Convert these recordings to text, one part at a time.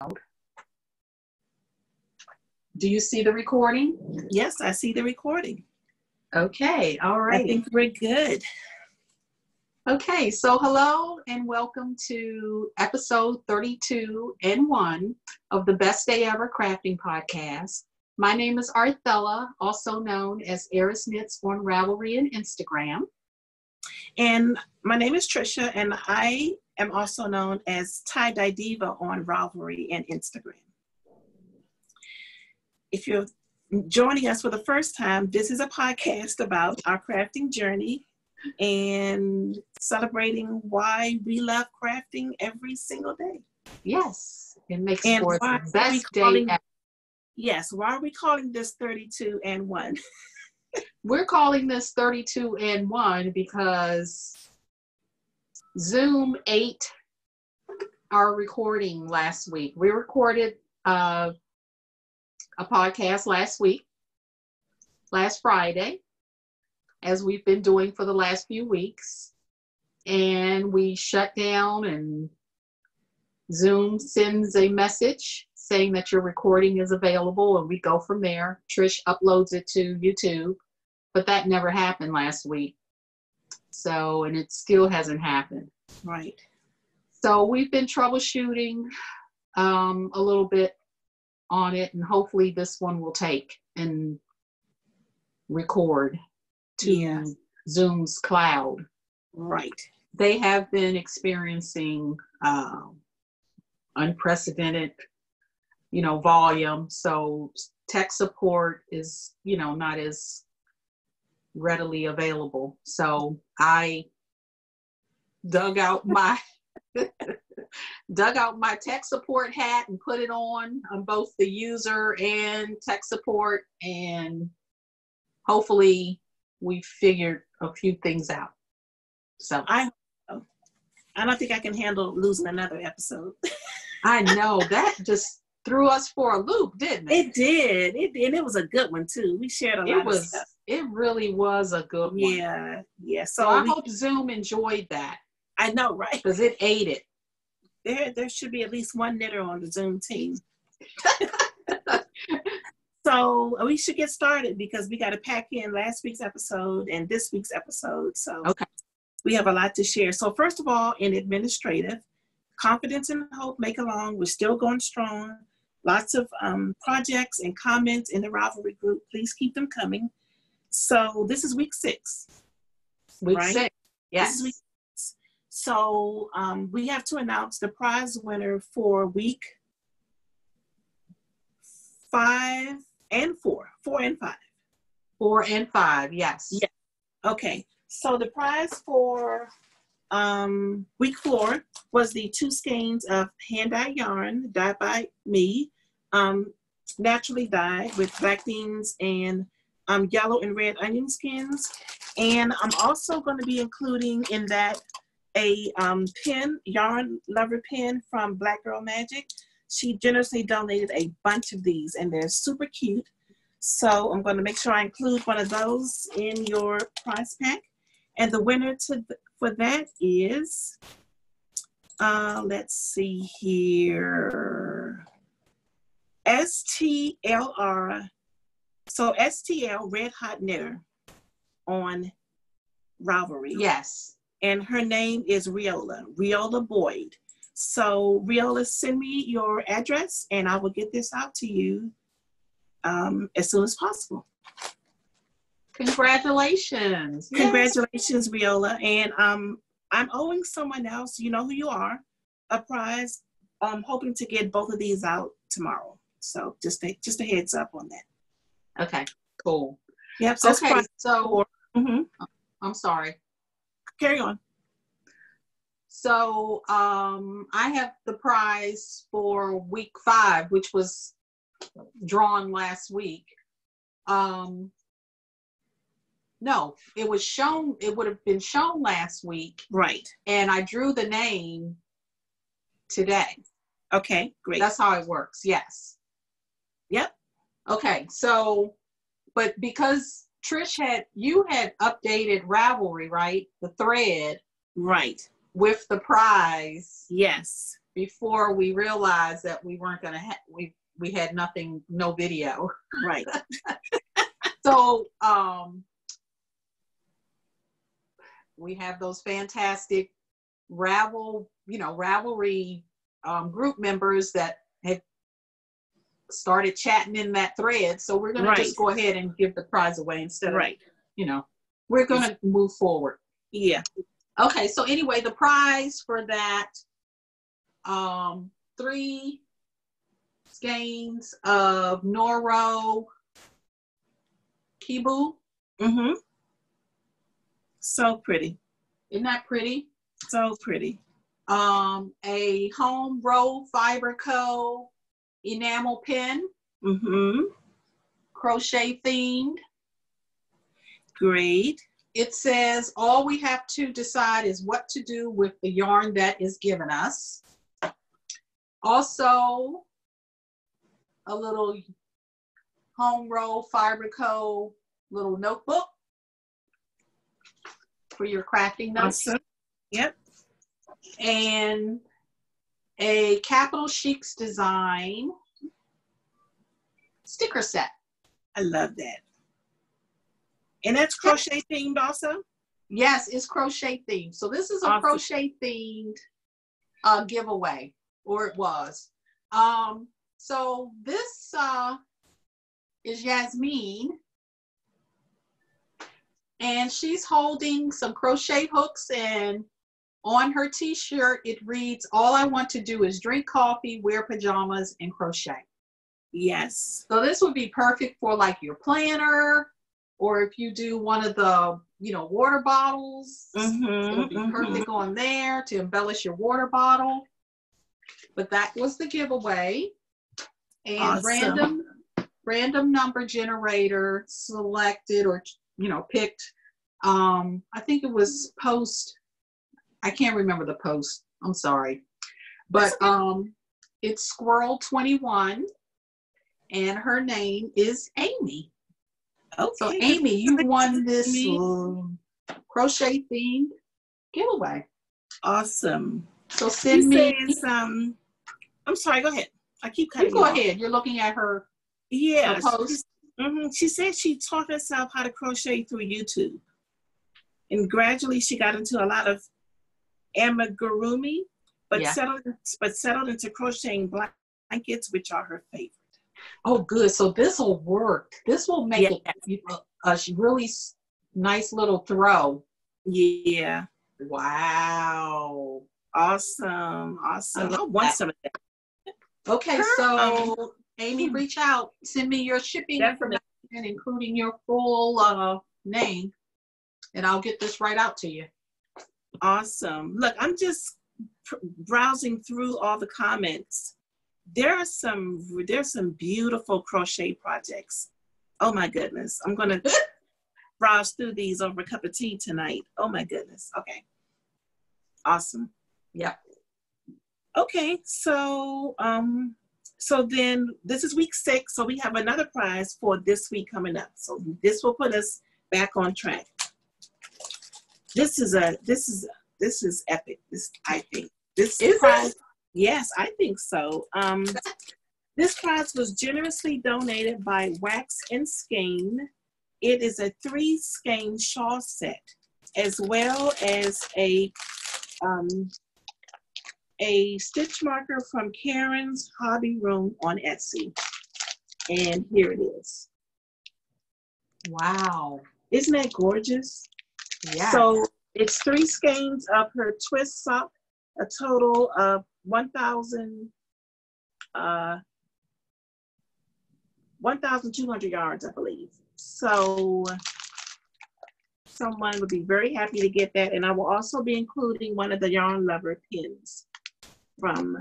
Do you see the recording? Yes, I see the recording. Okay, all right. I think we're good. Okay, so hello and welcome to episode 32 and 1 of the Best Day Ever Crafting Podcast. My name is Arthella, also known as Eris Knits on Ravelry and Instagram. And my name is Trisha, and I am also known as Tie-Dye Diva on Ravelry and Instagram. If you're joining us for the first time, this is a podcast about our crafting journey and celebrating why we love crafting every single day. Yes, it makes for the best day ever. Yes, why are we calling this 32 and 1? We're calling this 32 and 1 because Zoom ate our recording last week. We recorded a podcast last Friday, as we've been doing for the last few weeks. And we shut down and Zoom sends a message saying that your recording is available, and we go from there. Trish uploads it to YouTube, but that never happened last week. So, and it still hasn't happened. Right. So we've been troubleshooting a little bit on it, and hopefully this one will take and record to Zoom's cloud. Right. They have been experiencing unprecedented, volume. So tech support is, not as readily available. So I dug out my tech support hat and put it on both the user and tech support, and hopefully we figured a few things out. So I don't think I can handle losing another episode. I know that just threw us for a loop, didn't it? It did. And it was a good one too. We shared a lot of stuff. It really was a good one. Yeah. So I hope Zoom enjoyed that. I know, right? Because it ate it. There should be at least one knitter on the Zoom team. So we should get started because we got to pack in last week's episode and this week's episode. So okay, we have a lot to share. So first of all, in administrative, confidence and hope make along. We're still going strong. Lots of projects and comments in the Ravelry group. Please keep them coming. So this is week 6. Week 6. Yes. This is week 6. So we have to announce the prize winner for week 5 and 4. 4 and 5. 4 and 5, yes. Yeah. Okay. So the prize for week 4 was the 2 skeins of hand-dyed yarn dyed by me, naturally dyed with black beans and yellow and red onion skins. And I'm also going to be including in that a pin, yarn lover pin from Black Girl Magic. She generously donated a bunch of these and they're super cute. So I'm going to make sure I include one of those in your prize pack. And the winner for that is, let's see here, STLR. So STL, Red Hot Knitter on Ravelry. Yes. And her name is Riola Boyd. So Riola, send me your address and I will get this out to you as soon as possible. Congratulations. Congratulations, Riola. And I'm owing someone else, you know who you are, a prize. I'm hoping to get both of these out tomorrow. So just a heads up on that. Okay, cool. Yep. So okay, so I'm sorry. Carry on. So I have the prize for week 5, which was drawn last week. No, it was shown, it would have been shown last week. Right. And I drew the name today. Okay, great. That's how it works, yes. Yep. Okay, so, but because Trish you had updated Ravelry, right? The thread. Right. With the prize. Yes. before we realized that we weren't going to have, we had nothing, no video. Right. So we have those fantastic Ravelry group members that had started chatting in that thread. So we're going to just go ahead and give the prize away instead of, we're going to move forward. Yeah. Okay. So anyway, the prize for that, 3 skeins of Noro Kibu. Mm-hmm. So pretty. Isn't that pretty? So pretty. A Home Row Fiber Co. enamel pin. Mm-hmm. Crochet themed. Great. It says all we have to decide is what to do with the yarn that is given us. Also, a little Home Row Fiber Co. little notebook for your crafting notes. Awesome. Yep. And a Capital Chics Design sticker set. I love that. And that's crochet themed also? Yes, it's crochet themed. So this is a crochet themed giveaway, or it was. So this is Yasmin, and she's holding some crochet hooks, and on her t-shirt it reads, all I want to do is drink coffee, wear pajamas, and crochet. Yes. So this would be perfect for like your planner, or if you do one of the water bottles. It'll be perfect on there to embellish your water bottle. But that was the giveaway. And awesome. random number generator selected or picked. I think it was post. I can't remember the post. I'm sorry. But it's Squirrel 21 and her name is Amy. Okay. So Amy, you won this crochet themed giveaway. Awesome. So send me. I'm sorry. Go ahead. I keep cutting you go off. ahead. You're looking at her. Yeah. Her post. She said she taught herself how to crochet through YouTube, and gradually she got into a lot of amigurumi, but settled into crocheting blankets, which are her favorite. Oh, good. So this will work. This will make it a really nice little throw. Yeah. Wow. Awesome. I want some of that. Okay, so Amy, reach out. Send me your shipping information, including your full name, and I'll get this right out to you. Awesome. Look, I'm just browsing through all the comments. There's some beautiful crochet projects. Oh my goodness. I'm going to browse through these over a cup of tea tonight. Oh my goodness. Okay. Awesome. Yeah. Okay. So then this is week 6. So we have another prize for this week coming up. So this will put us back on track. This is epic. I think this prize. Yes, I think so. This prize was generously donated by Wax and Skein. It is a 3 skein shawl set, as well as a stitch marker from Karen's Hobby Room on Etsy. And here it is. Wow. Isn't that gorgeous? Yeah. So it's 3 skeins of her twist sock, a total of 1,200 yards, I believe. So someone would be very happy to get that. And I will also be including one of the Yarn Lover pins from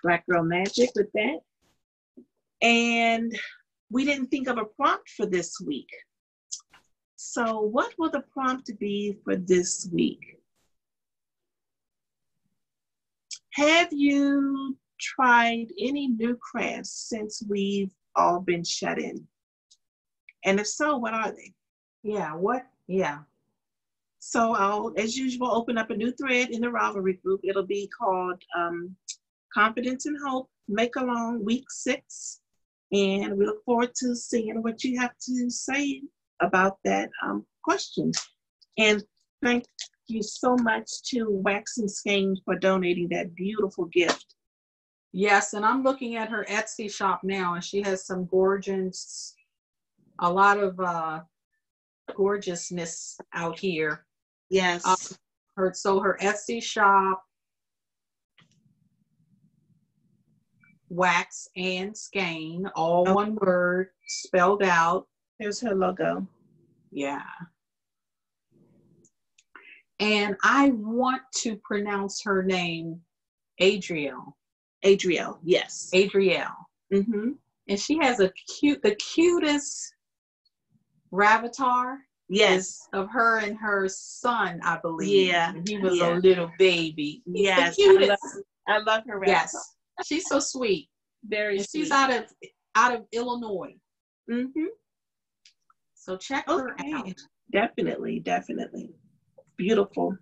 Black Girl Magic with that. And we didn't think of a prompt for this week. So what will the prompt be for this week? Have you tried any new crafts since we've all been shut in? And if so, what are they? Yeah, what? Yeah. So I'll, as usual, open up a new thread in the Ravelry group. It'll be called Confidence and Hope Make Along Week 6. And we look forward to seeing what you have to say about that question. And thank you so much to Wax and Skein for donating that beautiful gift. Yes, and I'm looking at her Etsy shop now, and she has some gorgeous, a lot of gorgeousness out here. Yes. Her Etsy shop, Wax and Skein, all one word, spelled out. There's her logo. Yeah. And I want to pronounce her name Adrielle. Adrielle, yes. Adrielle. Mm-hmm. And she has the cutest Ravatar. Yes. Of her and her son, I believe. Yeah. He was a little baby. He's yes. the cutest. I love her Ravatar. Yes. She's so sweet. Very sweet. She's out of Illinois. Mm-hmm. So check her out. Definitely. Beautiful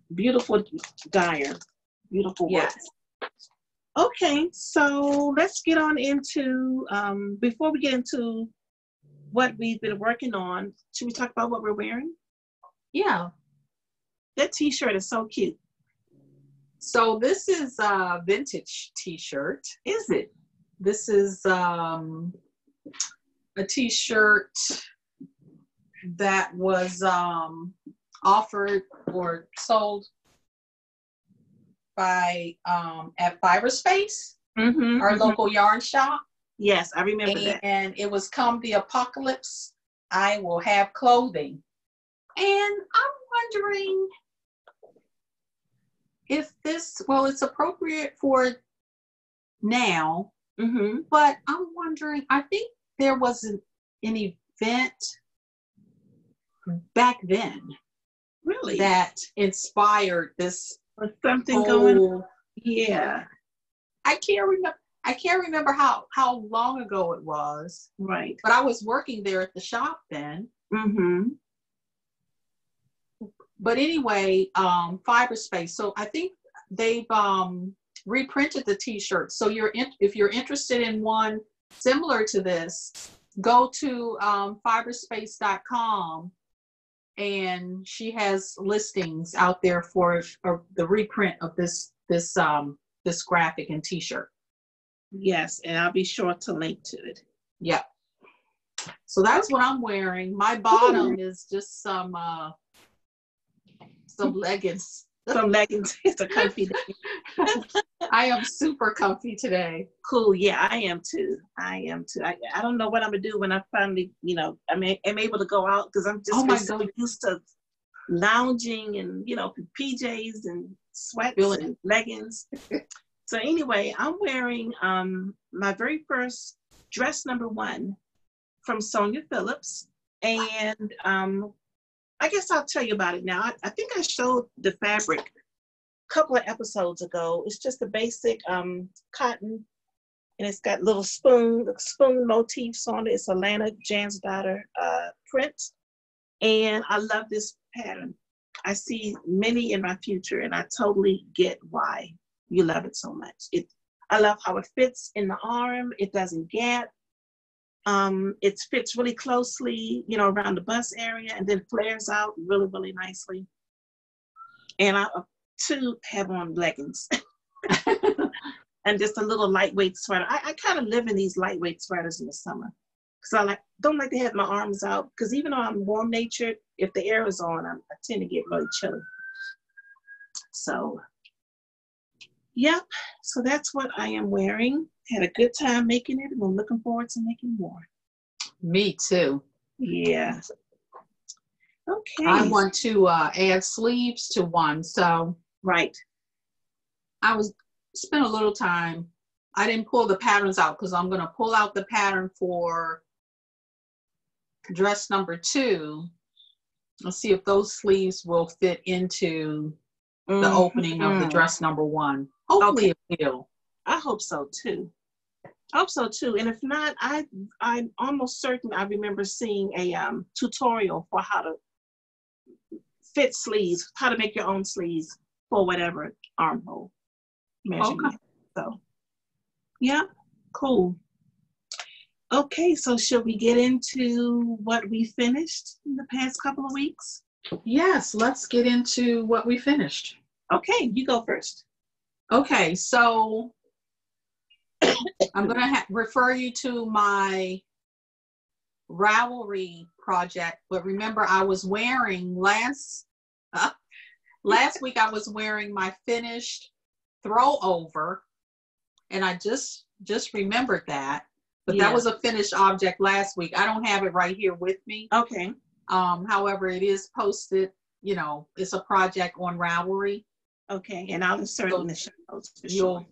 dyer. Beautiful work. Yes. Okay, so let's get on into, before we get into what we've been working on, should we talk about what we're wearing? Yeah. That t-shirt is so cute. So this is a vintage t-shirt. Is it? This is a t-shirt that was offered or sold by at Fiber Space, our local yarn shop. Yes, I remember that. And it was come the apocalypse, I will have clothing. And I'm wondering if this, well, it's appropriate for now, but I'm wondering, I think there was an event back then. Really? That inspired this. Was something going? Yeah. I can't remember how long ago it was. Right. But I was working there at the shop then. But anyway, Fiber Space. So I think they've reprinted the t-shirt. So if you're interested in one similar to this, go to fiberspace.com. And she has listings out there for the reprint of this graphic and t-shirt. Yes, and I'll be sure to link to it. Yep. So that's what I'm wearing. My bottom is just some leggings. Some leggings. It's a comfy day. I am super comfy today. Cool. Yeah, I am too. I don't know what I'm gonna do when I finally, I'm able to go out, because I'm just so used to lounging and PJs and sweats and leggings. So anyway, I'm wearing my very first dress number 1 from Sonia Phillips, and I guess I'll tell you about it now. I think I showed the fabric a couple of episodes ago. It's just a basic cotton, and it's got little spoon motifs on it. It's a Lana Jansdottir print, and I love this pattern. I see many in my future, and I totally get why you love it so much. I love how it fits in the arm. It doesn't gap. It fits really closely, around the bust area, and then flares out really, really nicely. And I too have on leggings and just a little lightweight sweater. I kind of live in these lightweight sweaters in the summer, because I don't like to have my arms out, because even though I'm warm natured, if the air is on, I tend to get really chilly. So, yep. So that's what I am wearing. Had a good time making it, and I'm looking forward to making more. Me too. Yeah. Okay. I want to add sleeves to one. So right. I spent a little time. I didn't pull the patterns out, because I'm going to pull out the pattern for dress number 2. Let's see if those sleeves will fit into the opening of the dress number 1. Hopefully it will. I hope so too. And if not, I'm almost certain I remember seeing a tutorial for how to fit sleeves, how to make your own sleeves for whatever armhole measurement. So Yeah, cool. Okay, so should we get into what we finished in the past couple of weeks? Yes, let's get into what we finished. Okay, you go first. Okay, so I'm going to refer you to my Ravelry project, but remember I was wearing last week I was wearing my finished throw over, and I just remembered that. But that was a finished object last week. I don't have it right here with me. Okay. However, it is posted, it's a project on Ravelry. Okay, and I'll insert in the show notes for sure.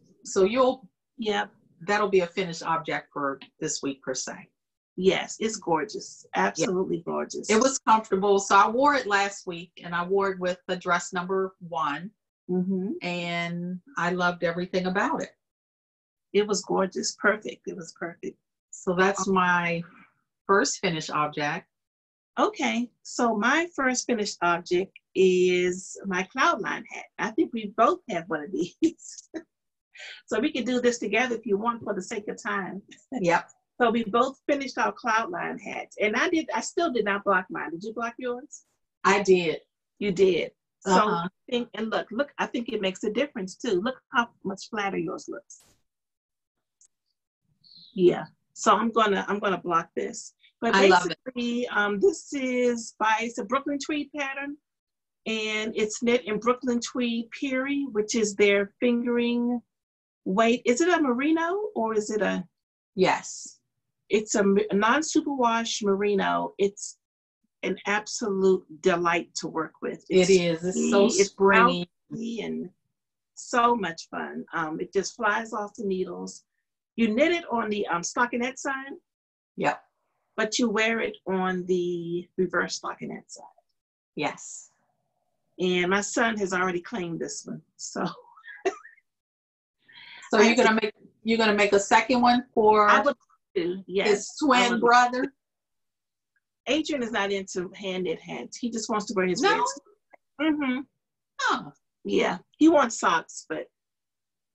That'll be a finished object for this week per se. Yes, it's gorgeous. Absolutely gorgeous. It was comfortable. So I wore it last week, and I wore it with the dress number 1. Mm-hmm. And I loved everything about it. It was gorgeous. Perfect. It was perfect. So that's my first finished object. Okay. So my first finished object is my cloudline hat. I think we both have one of these. So we can do this together if you want for the sake of time. Yep. So we both finished our cloudline hats. And I still did not block mine. Did you block yours? I did. You did. So I think, and look, I think it makes a difference too. Look how much flatter yours looks. Yeah. So I'm gonna block this. But basically, this is it's a Brooklyn tweed pattern, and it's knit in Brooklyn tweed Peary, which is their fingering weight. Is it a merino or is it a? Yes. It's a non-superwash merino. It's an absolute delight to work with. It is. It's so springy and so much fun. It just flies off the needles. You knit it on the stockinette side. Yep. But you wear it on the reverse stockinette side. Yes. And my son has already claimed this one. So you're gonna make a second one for his twin brother? Adrian is not into hand knit hats. He just wants to wear his pants. Mm-hmm. Oh. Yeah. He wants socks, but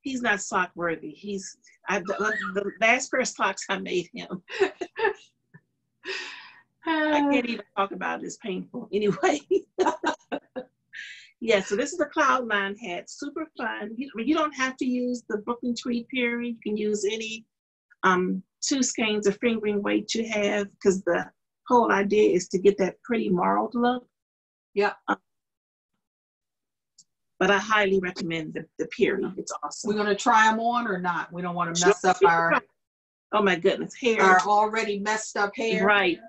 he's not sock worthy. The last pair of socks I made him. I can't even talk about it. It's painful. Anyway. Yeah, so this is a cloudline hat. Super fun. You don't have to use the Brooklyn tweed Peary. You can use any 2 skeins of fingering weight you have, because the whole idea is to get that pretty marled look. Yeah. But I highly recommend the Peary. It's awesome. We're going to try them on or not? We don't want to mess up our... Oh my goodness, hair. Our already messed up hair. Right.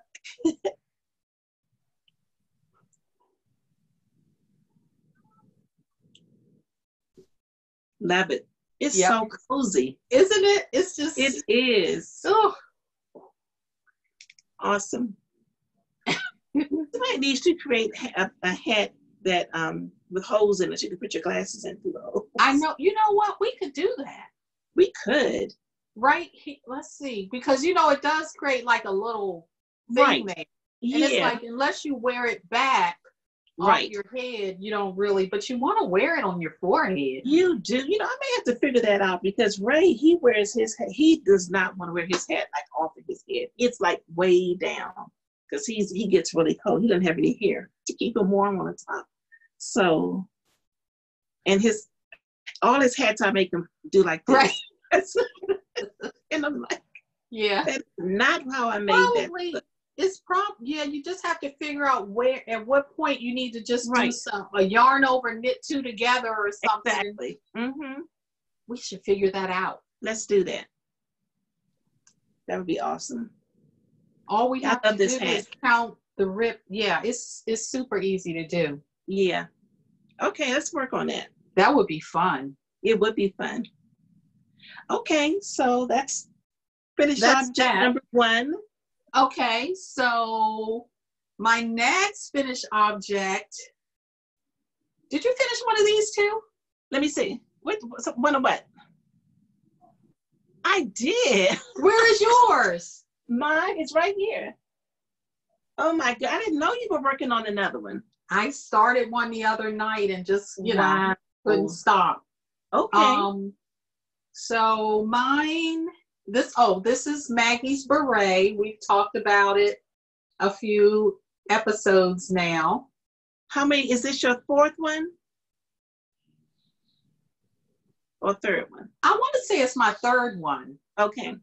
Love it. It's so cozy. Isn't it? It's just... It is. Oh. Awesome. Somebody needs to create a hat that with holes in it. You can put your glasses in through the holes. I know. You know what? We could do that. We could. Right. Let's see. Because, it does create like a little thing there. And it's like, unless you wear it back off your head, you don't really, but you want to wear it on your forehead. You do. I may have to figure that out, because Ray, he wears his hat. He does not want to wear his hat like off of his head. It's like way down, because he gets really cold. He doesn't have any hair to keep him warm on the top. So, and all his hats, I make him do like this. Right. And I'm like, that's not how I made that. It's you just have to figure out at what point you need to just do a yarn over, knit 2 together or something. Exactly. Mm-hmm. We should figure that out. Let's do that. That would be awesome. All we have to do is count the rip. Yeah, it's super easy to do. Yeah. Okay, let's work on that. That would be fun. It would be fun. Okay, so that's finished object number 1. Okay, so my next finished object. Did you finish one of these too? Let me see. One of what? I did. Where is yours? Mine is right here. Oh my God, I didn't know you were working on another one. I started one the other night and just, couldn't stop. Okay. So mine, this is Maggie's beret. We've talked about it a few episodes now. How many, is this your fourth one? Or third one? I want to say it's my third one. Okay.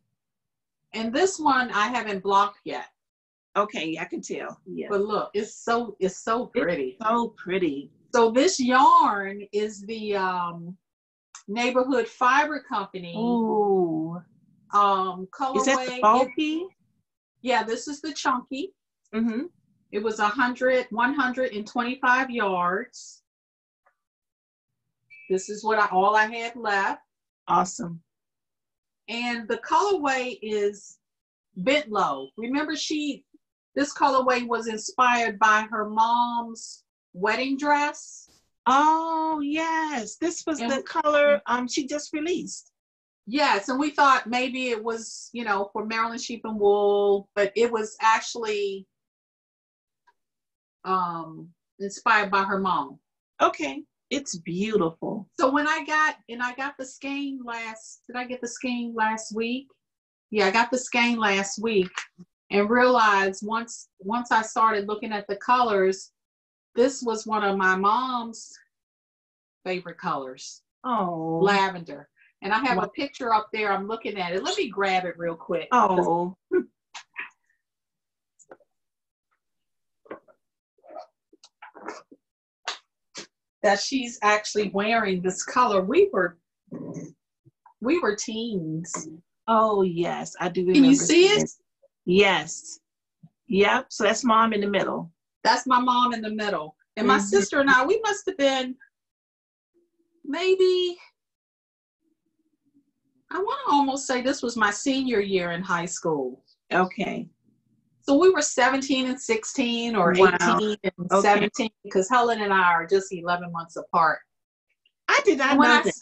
And this one I haven't blocked yet. Okay, I can tell. Yeah. But look, it's so pretty. It's so pretty. So this yarn is the Neighborhood Fiber Company. Ooh. Colorway. Is that the bulky? Yeah, this is the chunky. Mm-hmm. It was 125 yards. This is what all I had left. Awesome. And the colorway is bent low. Remember, this colorway was inspired by her mom's wedding dress. Oh yes, this was the color she just released. Yes, and we thought maybe it was, for Maryland Sheep and Wool, but it was actually inspired by her mom. Okay, it's beautiful. So when I got the skein did I get the skein last week? Yeah, I got the skein last week and realized once I started looking at the colors, this was one of my mom's favorite colors. Oh, lavender. And I have a picture up there. I'm looking at it. Let me grab it real quick. Oh. That she's actually wearing this color. We were teens. Oh yes, I do remember. Can you see it? Yes. Yep. So that's mom in the middle. That's my mom in the middle. And my sister and I, we must have been maybe, I want to almost say this was my senior year in high school. Okay. So we were 17 and 16 or 18 and 17 because Helen and I are just 11 months apart. I did not know that.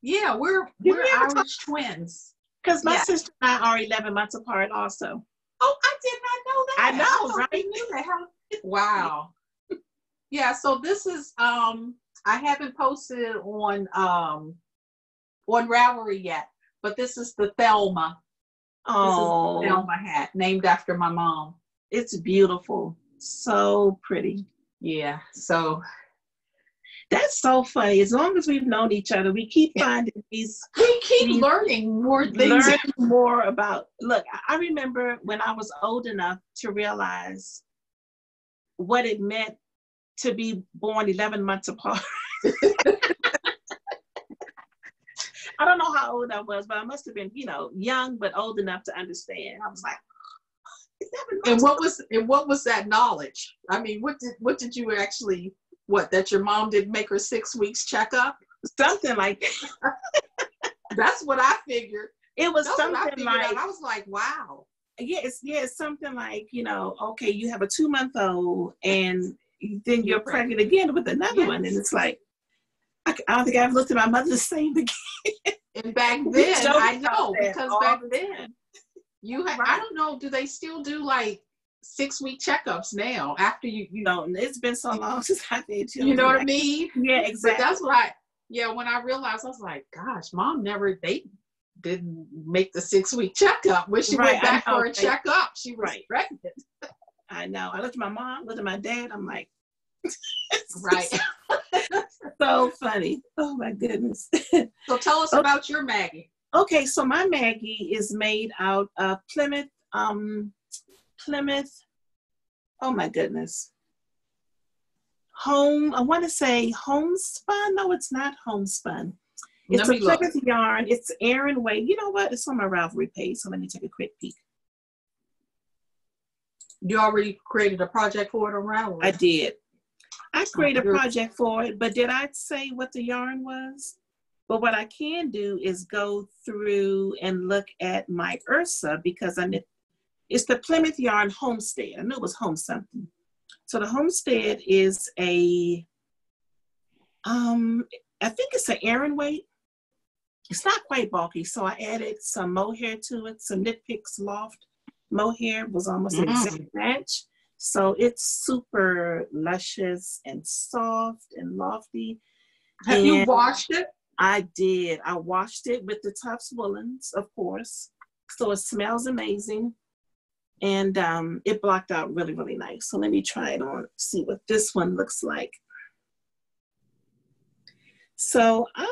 Yeah, we're Irish twins. Because my sister and I are 11 months apart also. Oh, I did not know that. I know, right? You knew that. Wow. Yeah, so this is, I haven't posted on Ravelry yet, but this is the Thelma. Oh. This is the Thelma hat, named after my mom. It's beautiful. So pretty. Yeah, so. That's so funny. As long as we've known each other, we keep finding these. We keep learning more things. Learning more about. Look, I remember when I was old enough to realize what it meant to be born 11 months apart. I don't know how old I was, but I must have been, young but old enough to understand. I was like, and what was that knowledge? I mean, what did you actually? What, that your mom didn't make her 6 weeks checkup? Something like that. That's what I figured. It was something like, I was like, wow. Yeah, it's something like, okay, you have a 2-month-old and then you're pregnant again with another one. And it's like, I don't think I've looked at my mother the same again. And back then, I know, because back then, I don't know, do they still do like 6-week checkups now after you know, it's been so long since I did. You know what I mean? Yeah, exactly. But that's what when I realized, I was like, gosh, mom they didn't make the 6-week checkup. When she went back for a checkup, she was pregnant. I know. I looked at my mom, looked at my dad, I'm like, right. So funny. Oh my goodness. So tell us about your Maggie. Okay, so my Maggie is made out of Plymouth, oh my goodness. I want to say homespun. No, it's not homespun. It's a Plymouth yarn. It's Aran weight. You know what? It's on my Ravelry page, so let me take a quick peek. You already created a project for it on Ravelry? I did. I created a project for it, but did I say what the yarn was? But what I can do is go through and look at my Ursa because it's the Plymouth yarn Homestead. I knew it was home something. So the Homestead is I think it's an Aran weight. It's not quite bulky, so I added some mohair to it, some Knit Picks Loft mohair was almost an exact match. So it's super luscious and soft and lofty. Have you washed it? I did. I washed it with the Tufts Woolens, of course. So it smells amazing. And it blocked out really, really nice. So let me try it on, see what this one looks like. So I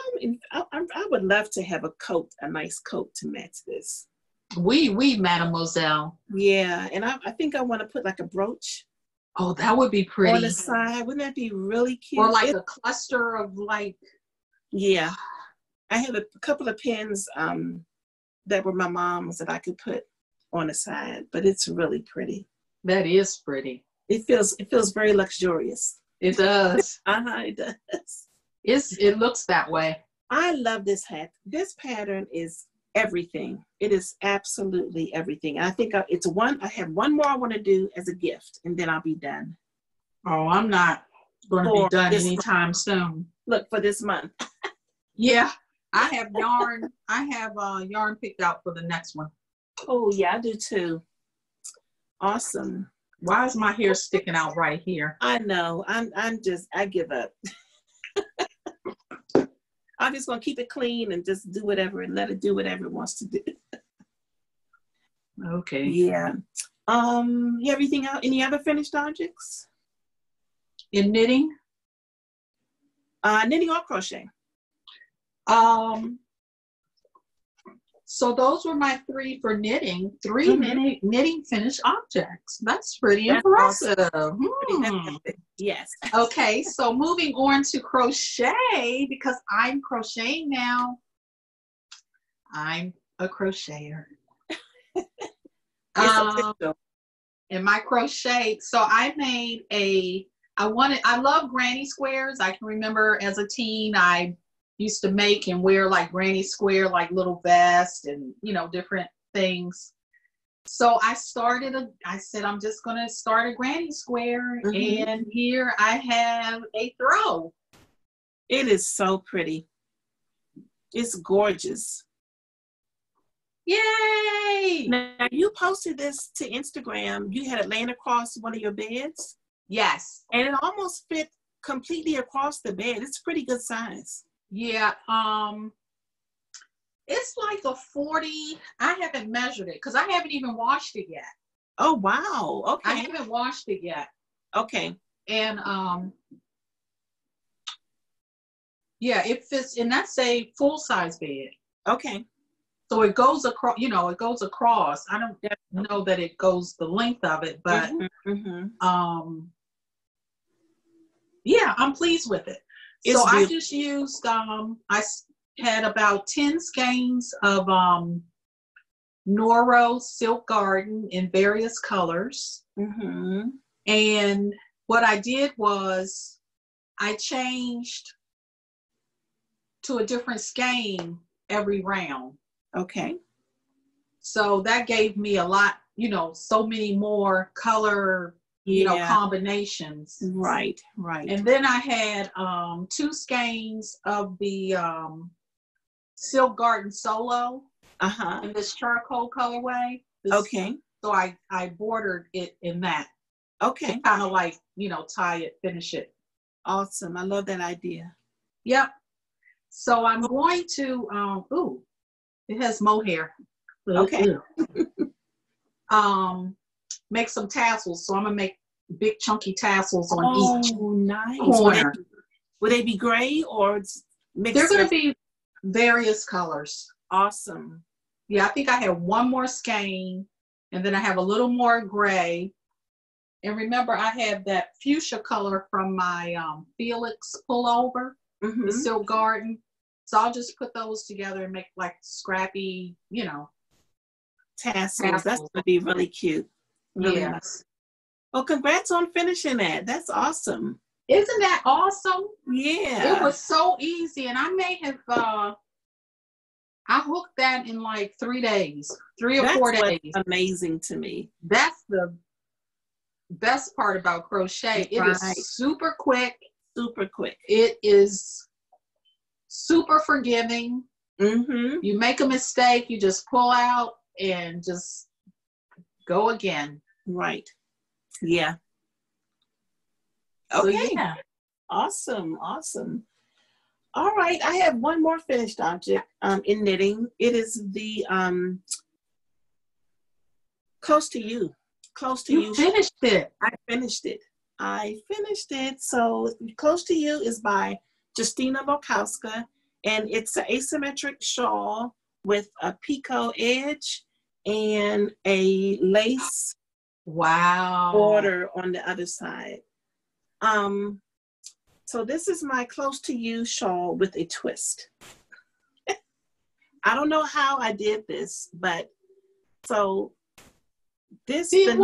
would love to have a coat, a nice coat to match this. Oui, mademoiselle. Yeah, and I think I want to put like a brooch. Oh, that would be pretty. On the side. Wouldn't that be really cute? Or like a cluster of like. Yeah. I have a couple of pins that were my mom's that I could put on the side, but it's really pretty. That is pretty. It feels very luxurious. It does. It does. It looks that way. I love this hat. This pattern is everything. It is absolutely everything. I think I have one more I want to do as a gift, and then I'll be done. Oh, I'm not going to be done anytime soon. Look, for this month. Yeah, I have yarn. I have yarn picked out for the next one. Oh yeah, I do too. Awesome. Why is my hair sticking out right here? I know. I give up. I'm just gonna keep it clean and just do whatever and let it do whatever it wants to do. Okay. Yeah. Everything out? Any other finished objects? In knitting? Knitting or crochet? So those were my 3 for knitting. 3 knitting finished objects. That's pretty impressive. Awesome. Yes. Okay, so moving on to crochet, because I'm crocheting now. I'm a crocheter. In my crochet, so I made I love granny squares. I can remember as a teen, I used to make and wear like granny square, like little vest and, different things. So I said, I'm just going to start a granny square. And here I have a throw. It is so pretty. It's gorgeous. Yay! Now, you posted this to Instagram. You had it laying across one of your beds? Yes. And it almost fit completely across the bed. It's pretty good size. Yeah. It's like a 40. I haven't measured it because I haven't even washed it yet. Oh, wow. Okay. I haven't washed it yet. Okay. And yeah, it fits, and that's a full size bed. Okay. So it goes across, it goes across. I don't know that it goes the length of it, but yeah, I'm pleased with it. So I just used, I had about 10 skeins of Noro Silk Garden in various colors. And what I did was I changed to a different skein every round. Okay. So that gave me a lot, so many more color, combinations. Right. And then I had 2 skeins of the Silk Garden Solo in this charcoal colorway. Okay. So I bordered it in that. Okay. Kind of like, tie it, finish it. Awesome. I love that idea. Yep. So I'm going to, it has mohair. Okay. Make some tassels. So I'm going to make big chunky tassels on each nice. corner. Would they be gray or mixed? They're going to be various colors. Awesome. Yeah, I think I have one more skein, and then I have a little more gray. And remember, I have that fuchsia color from my Felix pullover, the Silk Garden. So I'll just put those together and make like scrappy, tassels. That's going to be really cute. Really nice. Well, congrats on finishing that. That's awesome. Isn't that awesome? Yeah. It was so easy. And I may have, I hooked that in like 3 days, 3 or 4 days. That's amazing to me. That's the best part about crochet. It is super quick. Super quick. It is super forgiving. You make a mistake, you just pull out and just go again. Right. Yeah. Okay. So, yeah. Awesome. All right, I have one more finished object in knitting. It is the Close to You. Close to You. You finished it. I finished it. So Close to You is by Justina Lokowska, and it's an asymmetric shawl with a picot edge and a lace border on the other side. So this is my Close to You shawl with a twist. I don't know how I did this, but so this the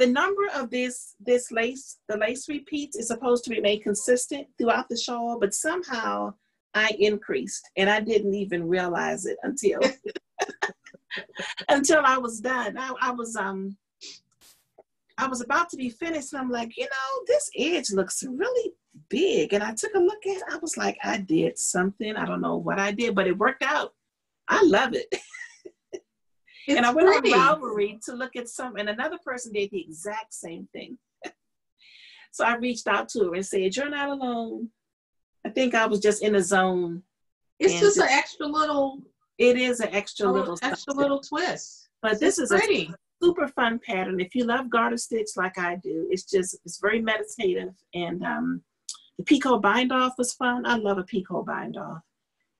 number of this lace, the lace repeats is supposed to be made consistent throughout the shawl, but somehow I increased and I didn't even realize it until until I was done. I was about to be finished and I'm like, this edge looks really big. And I took a look at it. I was like, I did something. I don't know what I did, but it worked out. I love it. And I went on Ravelry to look at and another person did the exact same thing. So I reached out to her and said, you're not alone. I think I was just in a zone. It's just an extra little. It is an extra little twist. But this is pretty. A super fun pattern. If you love garter stitch like I do, it's very meditative. And the picot bind off was fun. I love a picot bind off.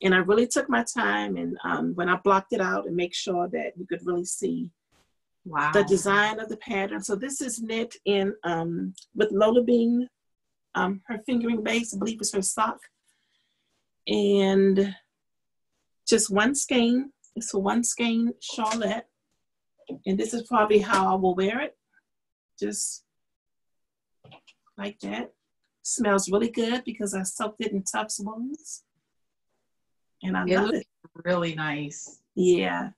And I really took my time, and when I blocked it out and make sure that you could really see the design of the pattern. So this is knit in with Lola Bean, her fingering base, I believe is her sock. And just one skein. It's a one skein shawlette. And this is probably how I will wear it. Just like that. Smells really good because I soaked it in Tufts Wools. And I love it. Really nice. Yeah.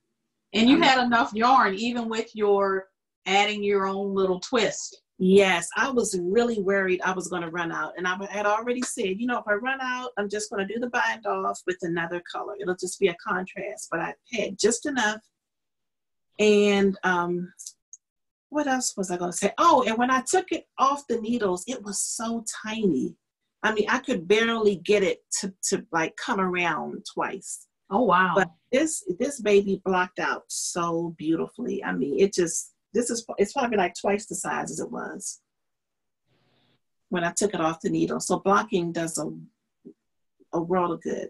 And you had enough yarn even with your adding your own little twist. Yes, I was really worried I was going to run out. And I had already said, if I run out, I'm just going to do the bind off with another color. It'll just be a contrast. But I had just enough. And what else was I going to say? Oh, and when I took it off the needles, it was so tiny. I mean, I could barely get it to like come around twice. Oh, wow. But this baby blocked out so beautifully. I mean, it's probably like twice the size as it was when I took it off the needle. So blocking does a world of good.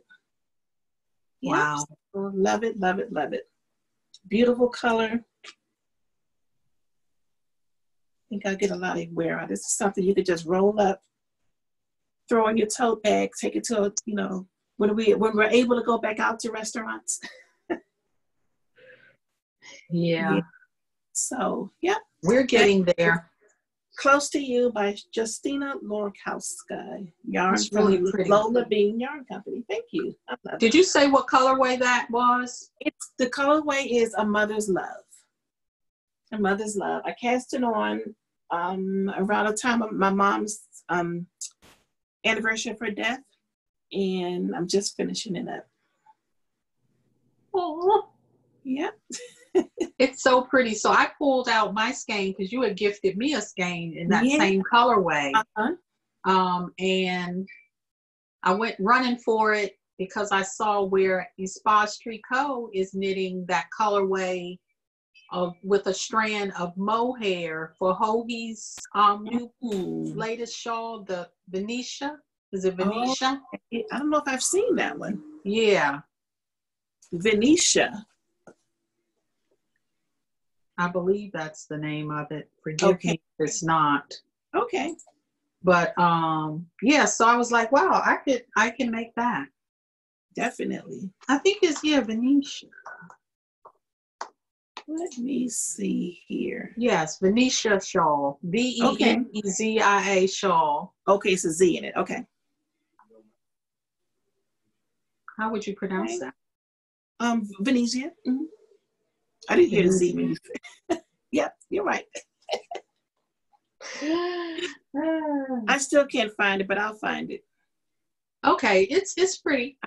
Wow. Yep. So love it, love it, love it. Beautiful color. I think I'll get a lot of wear out. This is something you could just roll up, throw in your tote bag, take it to when we're able to go back out to restaurants. Yeah. So yeah, we're getting there. Close to You by Justina Lokowska. Yarn it's from really pretty. Lola Bean Yarn Company. Thank you. I love Did you say what colorway that was? The colorway is A Mother's Love. A Mother's Love. I cast it on around the time of my mom's anniversary of her death, and I'm just finishing it up. Oh, yeah. It's so pretty. So I pulled out my skein because you had gifted me a skein in that same colorway. And I went running for it because I saw where Espace Tricot is knitting that colorway with a strand of mohair for Hoagie's new latest shawl, the Venetia. Is it Venetia? I don't know if I've seen that one. Yeah. Venetia. I believe that's the name of it. Forgive me if it's not. Okay. But yeah, so I was like, wow, I can make that. Definitely. I think it's Venetia. Let me see here. Yes, Venetia shawl. Venezia shawl. Okay, it's a Z in it. Okay. How would you pronounce that? Venezia. Mm-hmm. I didn't hear the Z when you said. Yep, you're right. I still can't find it, but I'll find it. Okay, it's pretty.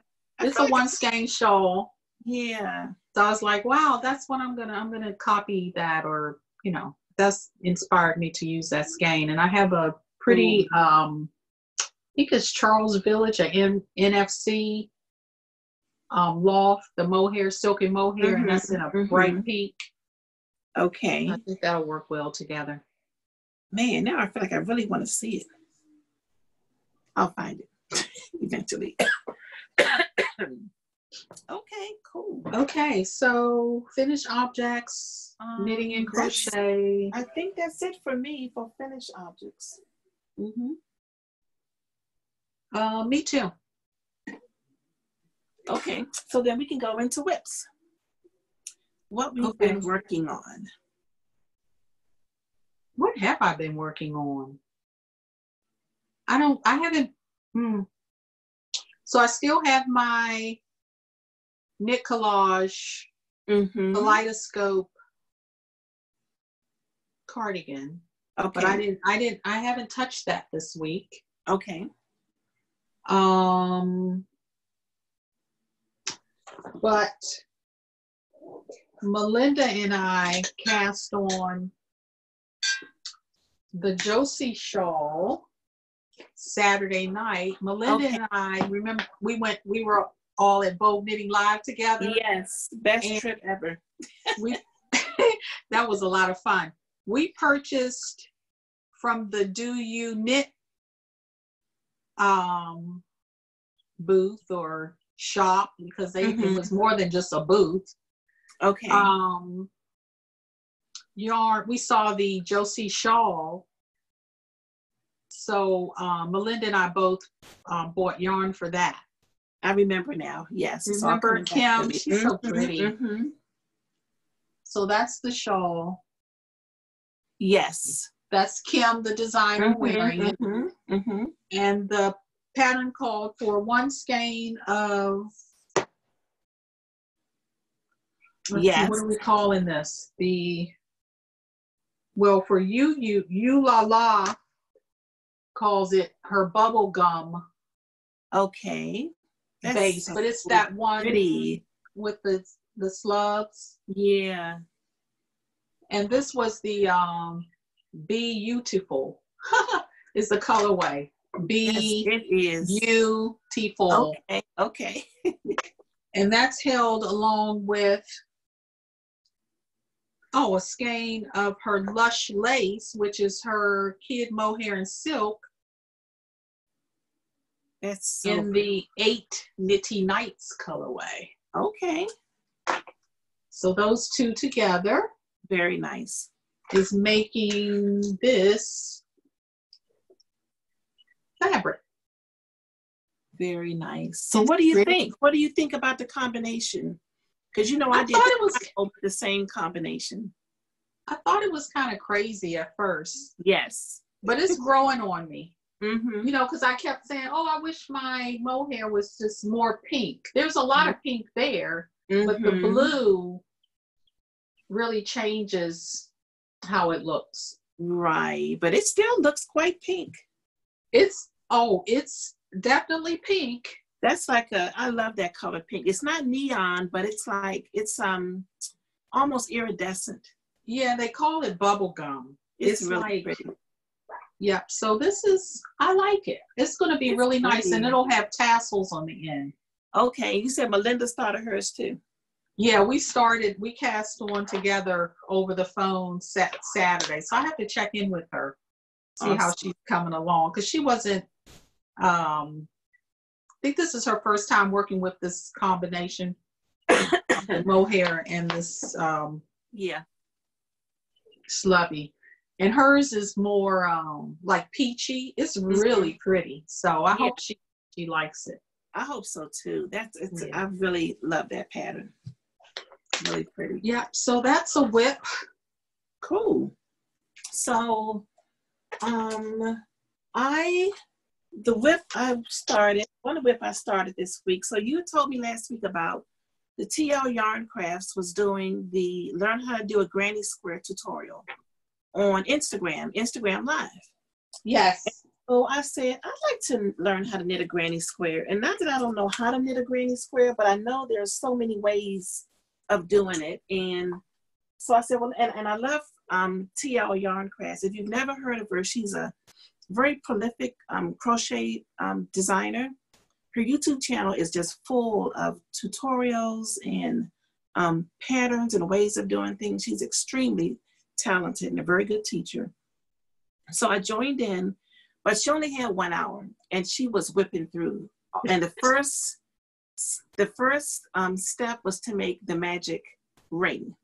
It's a one skein shawl. Yeah. So I was like, wow, that's what I'm gonna copy that, or that's inspired me to use that skein. And I have a pretty think it's Charles Village, a NFC loft, the mohair, silky mohair, and that's in a bright pink. Okay. I think that'll work well together. Man, now I feel like I really want to see it. I'll find it eventually. Okay, cool. Okay, so finished objects, knitting and crochet. I think that's it for me for finished objects. Me too. Okay, so then we can go into whips. What we've been working on. What have I been working on? I haven't. So I still have my knit collage, kaleidoscope cardigan. Okay. But I haven't touched that this week. Okay. But Melinda and I cast on the Josie Shawl Saturday night. Melinda and I, remember, we were all at Vogue knitting live together. Yes, best trip ever. That was a lot of fun. We purchased from the Do You Knit booth or shop, because it was more than just a booth. Okay. Yarn. We saw the Josie Shawl. So Melinda and I both bought yarn for that. I remember now. Yes. Remember Kim? She's so pretty. So that's the shawl. Yes. That's Kim, the designer, wearing it. And the pattern called for one skein of, yes. What are we calling this? For you La La calls it her bubble gum. Okay. Base, but it's that one pretty with the slubs. Yeah. And this was the Beautiful. Is the colorway. Yes, it is Beautiful. Okay. And that's held along with a skein of her Lush Lace, which is her kid mohair and silk. That's so in the 8 Nitty Nights colorway. Okay. So those two together. Very nice. Is making this fabric. Very nice. So what do you think? What do you think about the combination? Because I did the same combination. I thought it was kind of crazy at first. Yes. But it's growing on me. Because I kept saying, I wish my mohair was just more pink. There's a lot of pink there, but the blue really changes how it looks. Right, but it still looks quite pink. It's definitely pink. That's I love that color pink. It's not neon, but it's almost iridescent. Yeah, they call it bubble gum. It's really pretty. Yeah, so I like it. It's going to be really nice, and it'll have tassels on the end. Okay, you said Melinda started hers too. Yeah, we cast on together over the phone Saturday. So I have to check in with her, see how she's coming along. Because she wasn't, I think this is her first time working with this combination of mohair and this slubby. And hers is more like peachy. It's really pretty. So I hope she likes it. I hope so too. I really love that pattern. Really pretty. Yeah, so that's a whip. Cool. So one whip I started this week. So you told me last week about the TL Yarn Crafts was doing the Learn How to Do a Granny Square tutorial on Instagram Live. Yes. So I said, I'd like to learn how to knit a granny square. And not that I don't know how to knit a granny square, but I know there's so many ways of doing it. And so I said, well, and I love TL Yarn Crafts. If you've never heard of her, she's a very prolific crochet designer. Her YouTube channel is just full of tutorials and patterns and ways of doing things. She's extremely talented and a very good teacher. So I joined in, but she only had 1 hour and she was whipping through. And the first step was to make the magic ring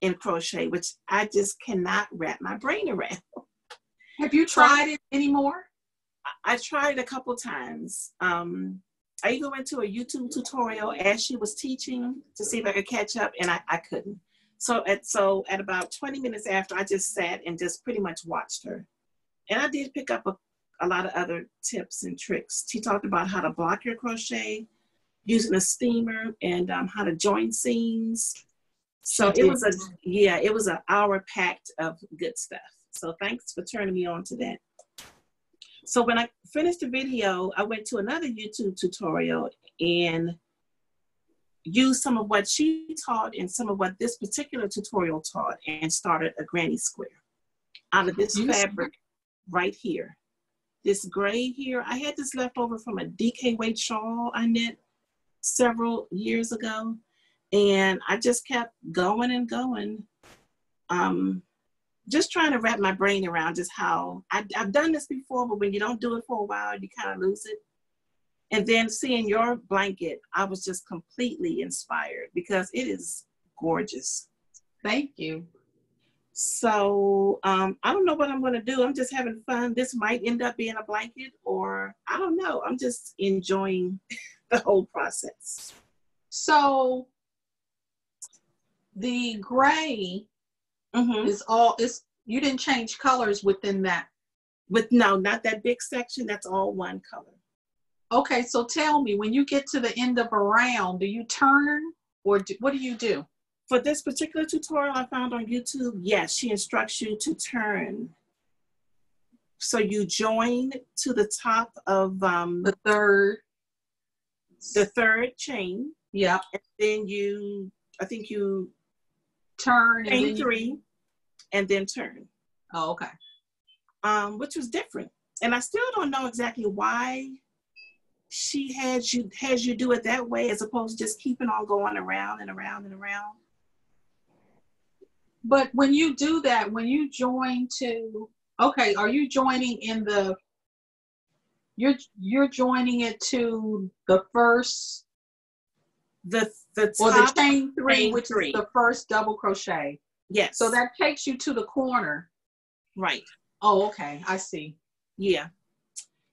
in crochet, which I just cannot wrap my brain around. Have you tried it anymore? I tried a couple times. I even went to a YouTube tutorial as she was teaching to see if I could catch up, and I couldn't. So at about 20 minutes after, I just sat and just pretty much watched her. And I did pick up a lot of other tips and tricks. She talked about how to block your crochet using a steamer and how to join seams. So it was an hour packed of good stuff. So thanks for turning me on to that. So when I finished the video, I went to another YouTube tutorial and used some of what she taught and some of what this particular tutorial taught and started a granny square out of this fabric right here. This gray here, I had this left over from a DK weight shawl I knit several years ago. And I just kept going and going. Just trying to wrap my brain around just how I've done this before, but when you don't do it for a while, you kind of lose it. And then seeing your blanket, I was just completely inspired because it is gorgeous. Thank you. So I don't know what I'm going to do. I'm just having fun. This might end up being a blanket, or I don't know. I'm just enjoying the whole process. So the gray you didn't change colors within that. No, not that big section. That's all one color. Okay, so tell me, when you get to the end of a round, do you turn or what do you do? For this particular tutorial I found on YouTube, yes, she instructs you to turn. So you join to the top of the third chain. Yeah. And then I think you turn chain and then 3 and then turn. Oh, okay. Which was different. And I still don't know exactly why she has you do it that way as opposed to just keeping on going around and around and around. But when you do that, when you join to, okay, are you joining in you're joining it to the first, the top, or the chain 3, chain which 3. is the first double crochet. Yes. So that takes you to the corner. Right. Oh, okay. I see. Yeah.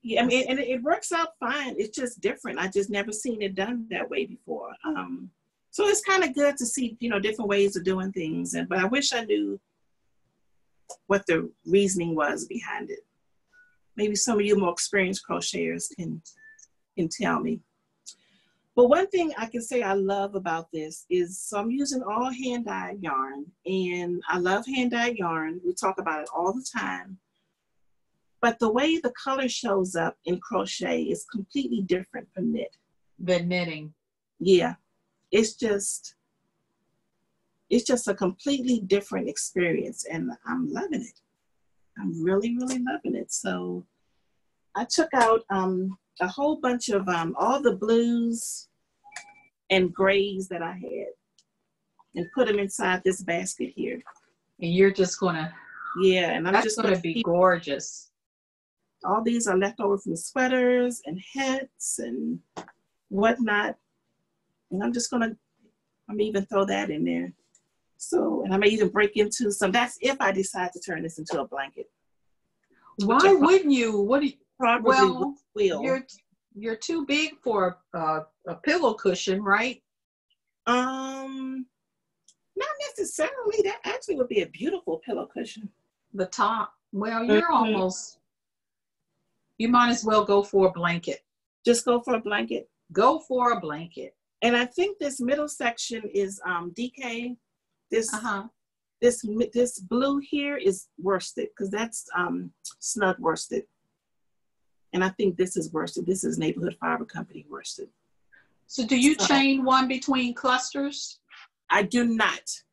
Yeah. I mean, and it works out fine. It's just different. I just never seen it done that way before. So it's kind of good to see, different ways of doing things. But I wish I knew what the reasoning was behind it. Maybe some of you more experienced crocheters can tell me. But one thing I can say I love about this is, so I'm using all hand-dyed yarn, and I love hand-dyed yarn. We talk about it all the time. But the way the color shows up in crochet is completely different from knit. Than knitting. Yeah. It's just a completely different experience, and I'm loving it. I'm really, really loving it. So I took out a whole bunch of all the blues and grays that I had and put them inside this basket here. And you're just gonna, yeah, and I'm just gonna be gorgeous. All these are left over from sweaters and hats and whatnot. And I'm even throw that in there. So, and I may even break into some, that's if I decide to turn this into a blanket. Why wouldn't you? What do you, probably will. You're too big for a pillow cushion, right? Not necessarily. That actually would be a beautiful pillow cushion. The top. Well, you're almost, you might as well go for a blanket. Just go for a blanket. Go for a blanket. And I think this middle section is DK. This blue here is worsted because that's snug worsted. And I think this is worsted. This is Neighborhood Fiber Company worsted. So do you chain one between clusters? I do not.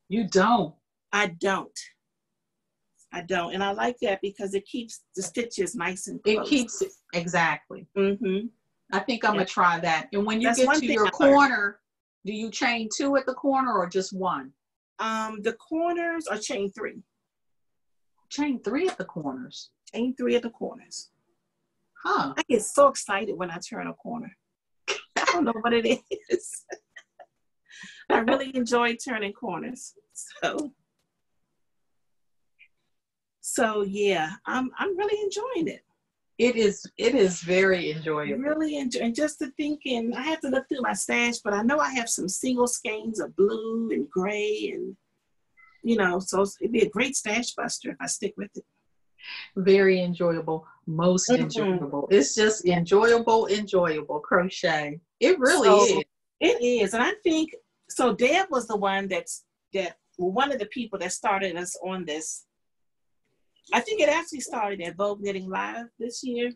You don't? I don't. I don't. And I like that because it keeps the stitches nice and close. It keeps it, exactly. Mm-hmm. I think I'm going to try that. And when you That's get one to thing your I learned. corner, do you chain 2 at the corner or just 1? The corners are chain 3. Chain 3 at the corners. Chain 3 at the corners. Huh. I get so excited when I turn a corner. I don't know what it is. I really enjoy turning corners. So yeah, I'm really enjoying it. It is very enjoyable. Really enjoying just the thinking. I have to look through my stash, but I know I have some single skeins of blue and gray, and so it'd be a great stash buster if I stick with it. Very enjoyable, most enjoyable. It's just enjoyable crochet. It really is. It is, and I think so. Deb was the one one of the people that started us on this. I think it actually started at Vogue Knitting Live this year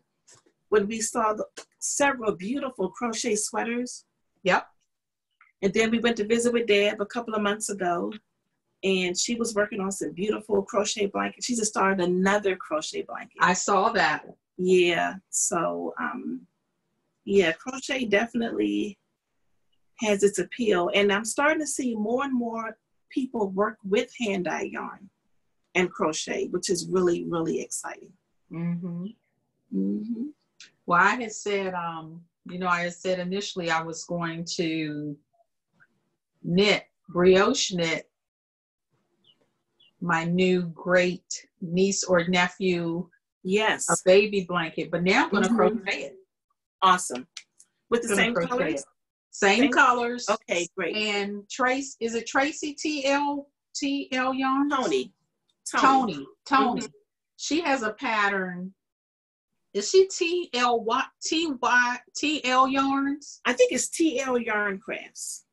when we saw several beautiful crochet sweaters. Yep. And then we went to visit with Deb a couple of months ago, and she was working on some beautiful crochet blankets. She just started another crochet blanket. I saw that. Yeah. So, crochet definitely has its appeal. And I'm starting to see more and more people work with hand-dyed yarn and crochet, which is really, really exciting. Mm-hmm. Mm-hmm. Well, I had said, I had said initially I was going to brioche knit my new great niece or nephew, yes, a baby blanket, but now I'm going to crochet it. Awesome. With the same colors? Same colors. Okay, great. And is it Tracy TL yarn? Tony. Mm-hmm. She has a pattern. Is she TL yarns? I think it's TL Yarn Crafts.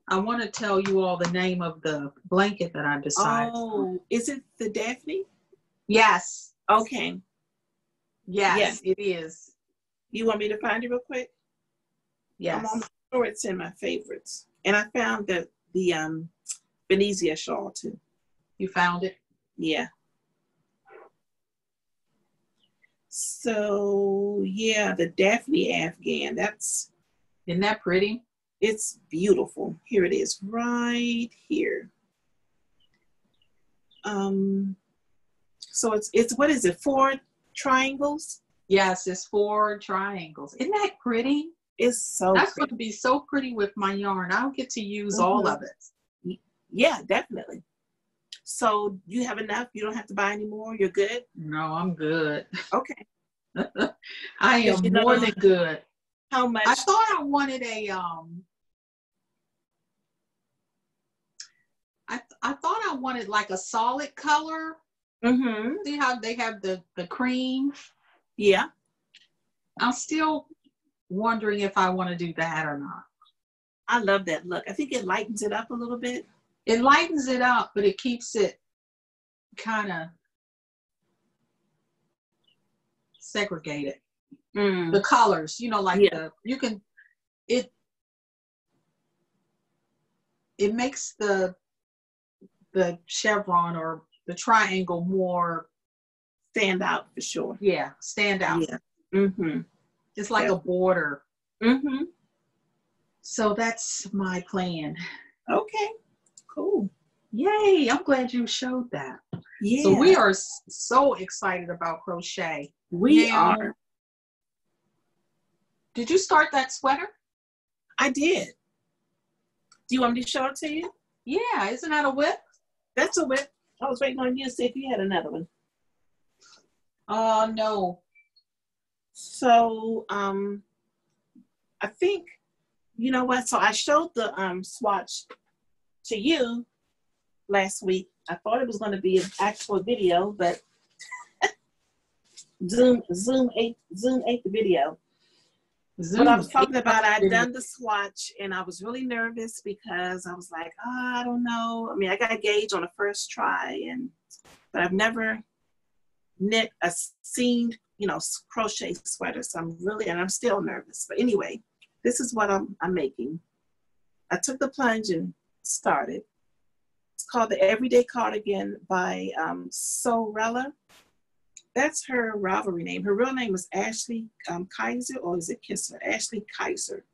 I want to tell you all the name of the blanket that I decided. Oh, is it the Daphne? Yes. Okay. Yes, it is. You want me to find it real quick? Yes. I'm sure it's in my favorites. And I found the Venezia shawl too. You found it? Yeah. So yeah, the Daphne Afghan. Isn't that pretty? It's beautiful. Here it is, right here. So it's what is it? 4 triangles? Yes, it's 4 triangles. Isn't that pretty? It's so That's pretty. going to be so pretty with my yarn. I'll get to use all of it. Yeah, definitely. So you have enough? You don't have to buy any more? You're good? No, I'm good. Okay. I am more than good. How much? I thought I wanted I thought I wanted like a solid color. Mm-hmm. See how they have the cream? Yeah. I'm still wondering if I want to do that or not. I love that look. I think it lightens it up a little bit. It lightens it up, but it keeps it kind of segregated. The colors, it makes the chevron or the triangle more stand out for sure. Yeah, stand out. Yeah. Mm-hmm. It's like a border. Mm-hmm. So that's my plan. Okay, cool. Yay, I'm glad you showed that. Yeah. So we are so excited about crochet. We are. Did you start that sweater? I did. Do you want me to show it to you? Yeah, isn't that a whip? That's a whip. I was waiting on you to see if you had another one. No. So, I think, you know what? So I showed the swatch to you last week. I thought it was going to be an actual video, but Zoom ate the video. What I was talking about, I'd done the swatch and I was really nervous because I was like, I don't know. I mean, I got a gauge on the first try, but I've never knit a seamed, crochet sweater. So I'm still nervous. But anyway, this is what I'm making. I took the plunge and started. It's called The Everyday Cardigan by Sorella. That's her Ravelry name. Her real name is Ashley Kaiser, or is it Kisser? Ashley Kaiser.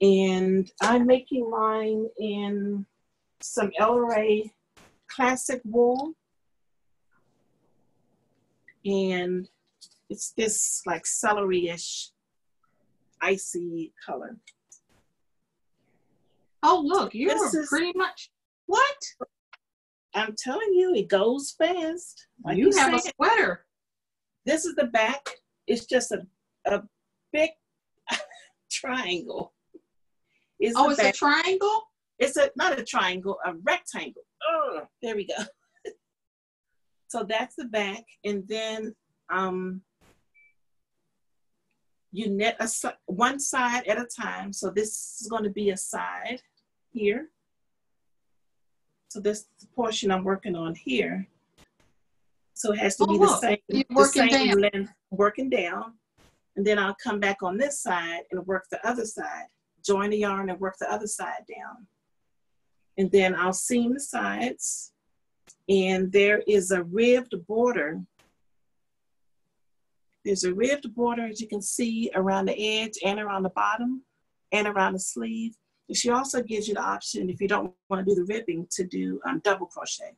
And I'm making mine in some LRA classic wool. And it's this like celery-ish icy color. Oh, look, you're pretty much, what? I'm telling you, it goes fast. Like you have a sweater. This is the back. It's just a big triangle. It's a triangle? It's not a triangle, a rectangle. Oh, there we go. So that's the back. And then you knit one side at a time. So this is going to be a side here. So this portion I'm working on here. So it has to be the same length, working down. And then I'll come back on this side and work the other side. Join the yarn and work the other side down. And then I'll seam the sides. And there is a ribbed border. There's a ribbed border, as you can see, around the edge and around the bottom and around the sleeve. And she also gives you the option, if you don't want to do the ribbing, to do double crochet.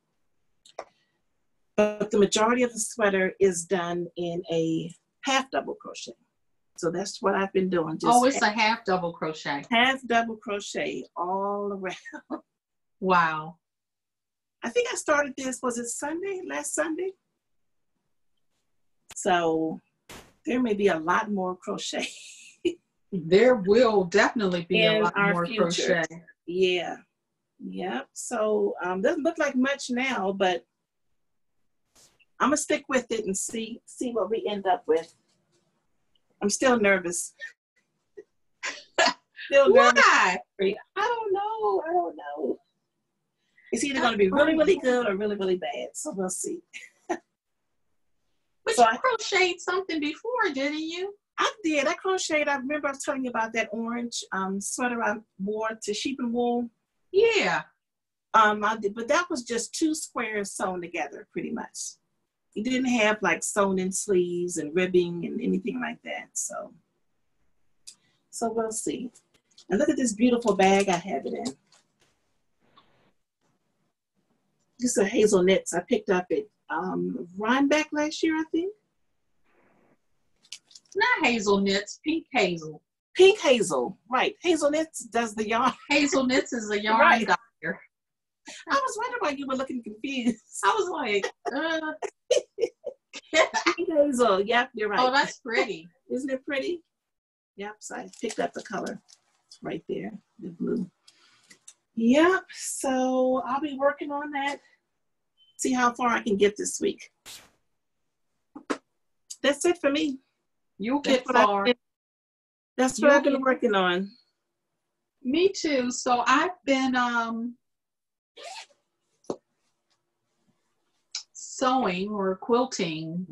But the majority of the sweater is done in a half double crochet. So that's what I've been doing. It's a half double crochet. Half double crochet all around. Wow. I think I started this, was it Sunday, last Sunday? So there may be a lot more crochet. There will definitely be a lot more crochet. Yeah. Yep. So doesn't look like much now, but I'm gonna stick with it and see what we end up with. I'm still nervous. Why? I don't know. It's either going to be really, really good or really, really bad. So we'll see. But you crocheted something before, didn't you? I did. I crocheted. I remember I was telling you about that orange sweater I wore to sheep and wool. Yeah. I did, but that was just 2 squares sewn together, pretty much. It didn't have like sewn in sleeves and ribbing and anything like that. So we'll see. And look at this beautiful bag I have it in. This is a hazel knits I picked up at Rhinebeck last year, I think. Not hazel knits, pink hazel. Pink hazel, right. Hazel knits does the yarn. Hazel knits is a yarn right. doctor. I was wondering why you were looking confused. I was like, Pink hazel, yep, you're right. Oh, that's pretty. Isn't it pretty? Yep, so I picked up the color right there, the blue. Yep, so I'll be working on that. See how far I can get this week. That's it for me. You'll get far. That's what I've been working on. Me too. So I've been sewing or quilting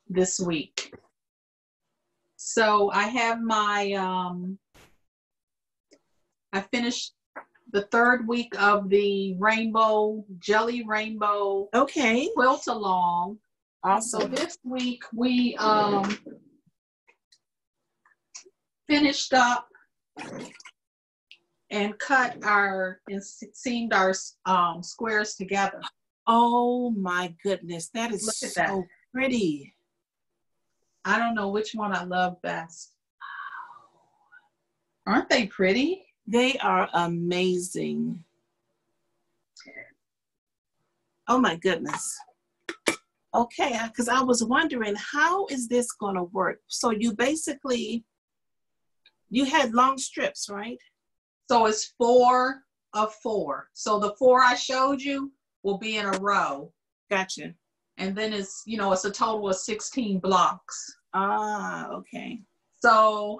this week. So I have my I finished the 3rd week of the jelly rainbow quilt along. Awesome. So this week we finished up and seamed our squares together. Oh my goodness, that is so pretty. I don't know which one I love best. Aren't they pretty? They are amazing. Oh my goodness. Okay, because I was wondering, how is this going to work? So you had long strips, right? So it's 4 of 4. So the 4 I showed you will be in a row. Gotcha. And then it's a total of 16 blocks. Ah, okay. So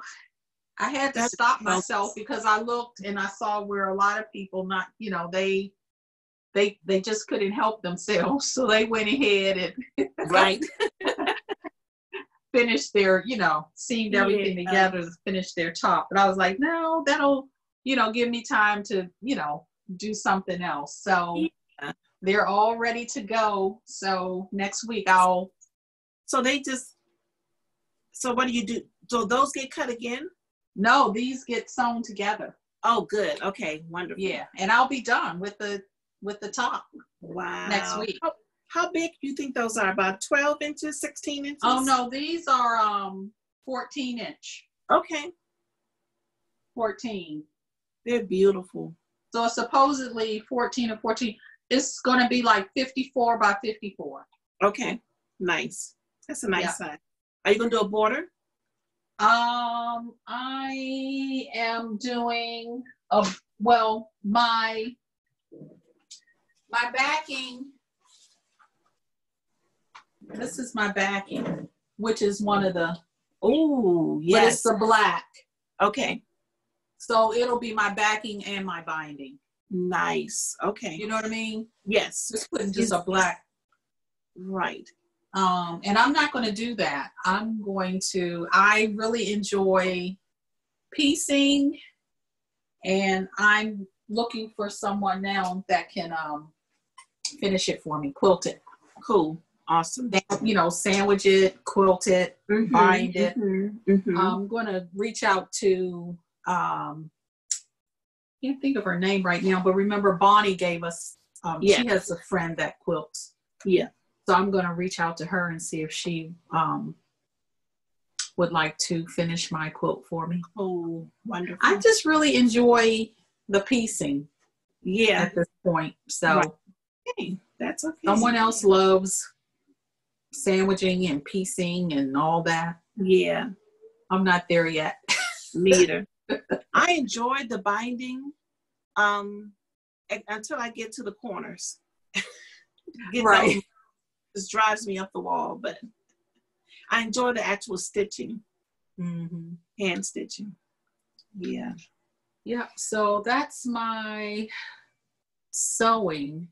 I had to stop myself because I looked and I saw where a lot of people they just couldn't help themselves. So they went ahead and right. finished their, seamed everything together to finish their top. But I was like, no, that'll, give me time to, do something else. So yeah. they're all ready to go. So next week So what do you do? So those get cut again? No, these get sewn together. Oh, good. Okay, wonderful. Yeah, and I'll be done with the top. Wow. Next week. How big do you think those are? About 12 inches, 16 inches? Oh no, these are 14 inch. Okay. 14. They're beautiful. So it's supposedly 14 or 14. It's going to be like 54 by 54. Okay, nice. That's a nice size. Are you going to do a border? I am doing my backing. This is my backing, which is one of the. Oh, yes. But it's the black. Okay. So it'll be my backing and my binding. Nice. Okay. You know what I mean? Yes. Just putting just a black. Right. And I'm not going to do that. I really enjoy piecing, and I'm looking for someone now that can finish it for me, quilt it. Cool. Awesome. Sandwich it, quilt it, bind it. Mm-hmm. I'm going to reach out to, can't think of her name right now, but remember Bonnie gave us, she has a friend that quilts. Yeah. So I'm going to reach out to her and see if she would like to finish my quilt for me. Oh, wonderful. I just really enjoy the piecing. Yeah. At this point. So okay. That's okay. Someone else loves sandwiching and piecing and all that. Yeah. I'm not there yet. Me either. I enjoyed the binding until I get to the corners. Right. This drives me up the wall, but I enjoy the actual stitching. Mm-hmm. Hand stitching. Yeah. Yeah. So that's my sewing.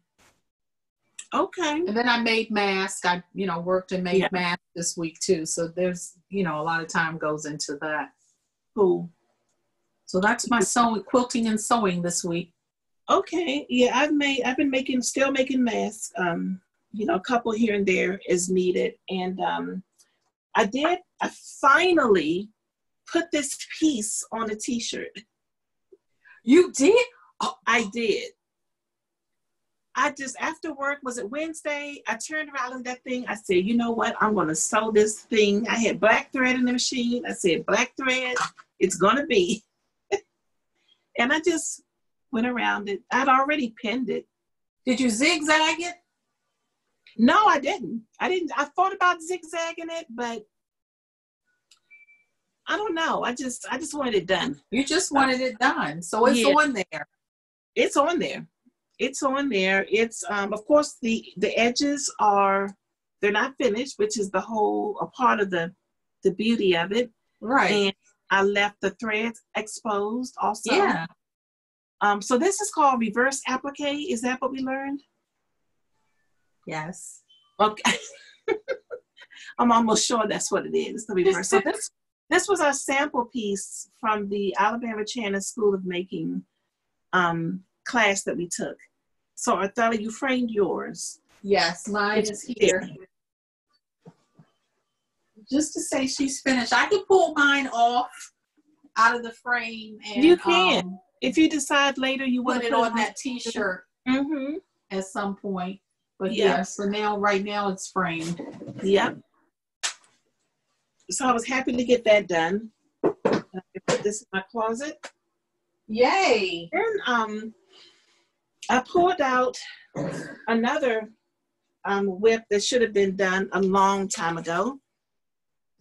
Okay. And then I made masks. I, worked and made masks this week too. So there's, a lot of time goes into that. Cool. So that's my sewing, quilting and sewing this week. Okay. Yeah, I've been still making masks. A couple here and there is needed. And I finally put this piece on a t-shirt. You did? Oh, I did. After work, was it Wednesday? I turned around at that thing. I said, you know what? I'm going to sew this thing. I had black thread in the machine. I said, black thread, it's going to be. And I just went around it. I'd already pinned it. Did you zigzag it? No, I didn't. I thought about zigzagging it, but I don't know. I just wanted it done. You just wanted it done. So it's on there. It's on there. It's on there. It's of course the edges they're not finished, which is a part of the beauty of it. Right. And I left the threads exposed also. Yeah. So this is called reverse applique. Is that what we learned? Yes. Okay. I'm almost sure that's what it is. The reverse. So this was our sample piece from the Alabama Chandler School of Making class that we took. So Arthella, you framed yours. Yes, mine is here. Just to say she's finished. I can pull mine off out of the frame and you can. If you decide later you want to put it on that t-shirt at some point. But so right now it's framed. Yep. So I was happy to get that done. I put this in my closet. Yay! Then I pulled out another whip that should have been done a long time ago.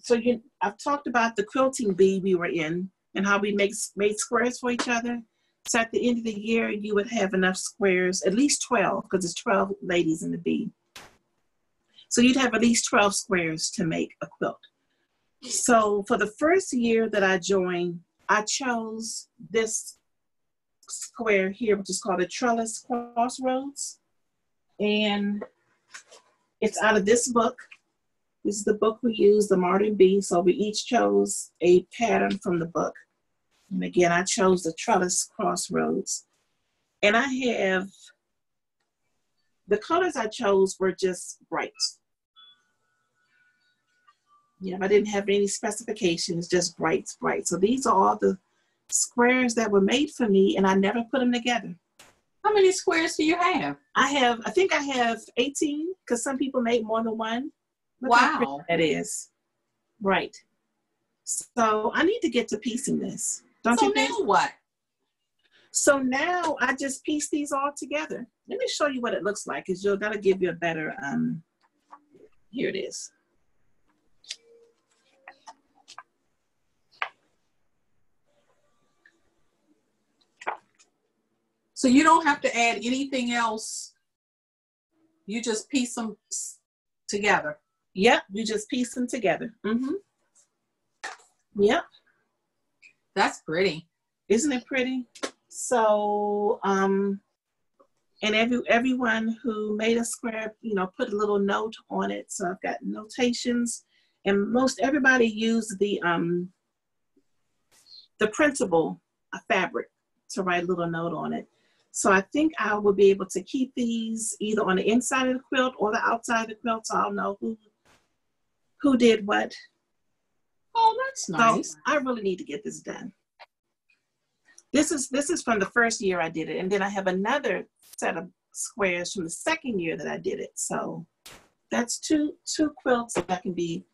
So I've talked about the quilting bee we were in and how we made squares for each other. So at the end of the year, you would have enough squares, at least 12, because there's 12 ladies in the bee. So you'd have at least 12 squares to make a quilt. So for the first year that I joined, I chose this square here, which is called a trellis crossroads. And it's out of this book. This is the book we use, the Modern Bee. So we each chose a pattern from the book. And again, I chose the trellis crossroads. And I have, the colors I chose were just bright. Yeah, I didn't have any specifications, just bright. So these are all the squares that were made for me, and I never put them together. How many squares do you have? I think I have 18, because some people make more than one. Look how pretty Wow. that is. Right. So I need to get to piecing this. Don't you think? So now what? So now I just piece these all together. Let me show you what it looks like, because that'll give you a better, here it is. So you don't have to add anything else. You just piece them together. Yep, you just piece them together. Yep. That's pretty. Isn't it pretty? So, and everyone who made a square, put a little note on it. So I've got notations, and most everybody used the printable fabric to write a little note on it. So I think I will be able to keep these either on the inside of the quilt or the outside of the quilt, so I'll know who did what. Oh, that's nice. So I really need to get this done. This is from the first year I did it, and then I have another set of squares from the second year that I did it. So that's two quilts that can be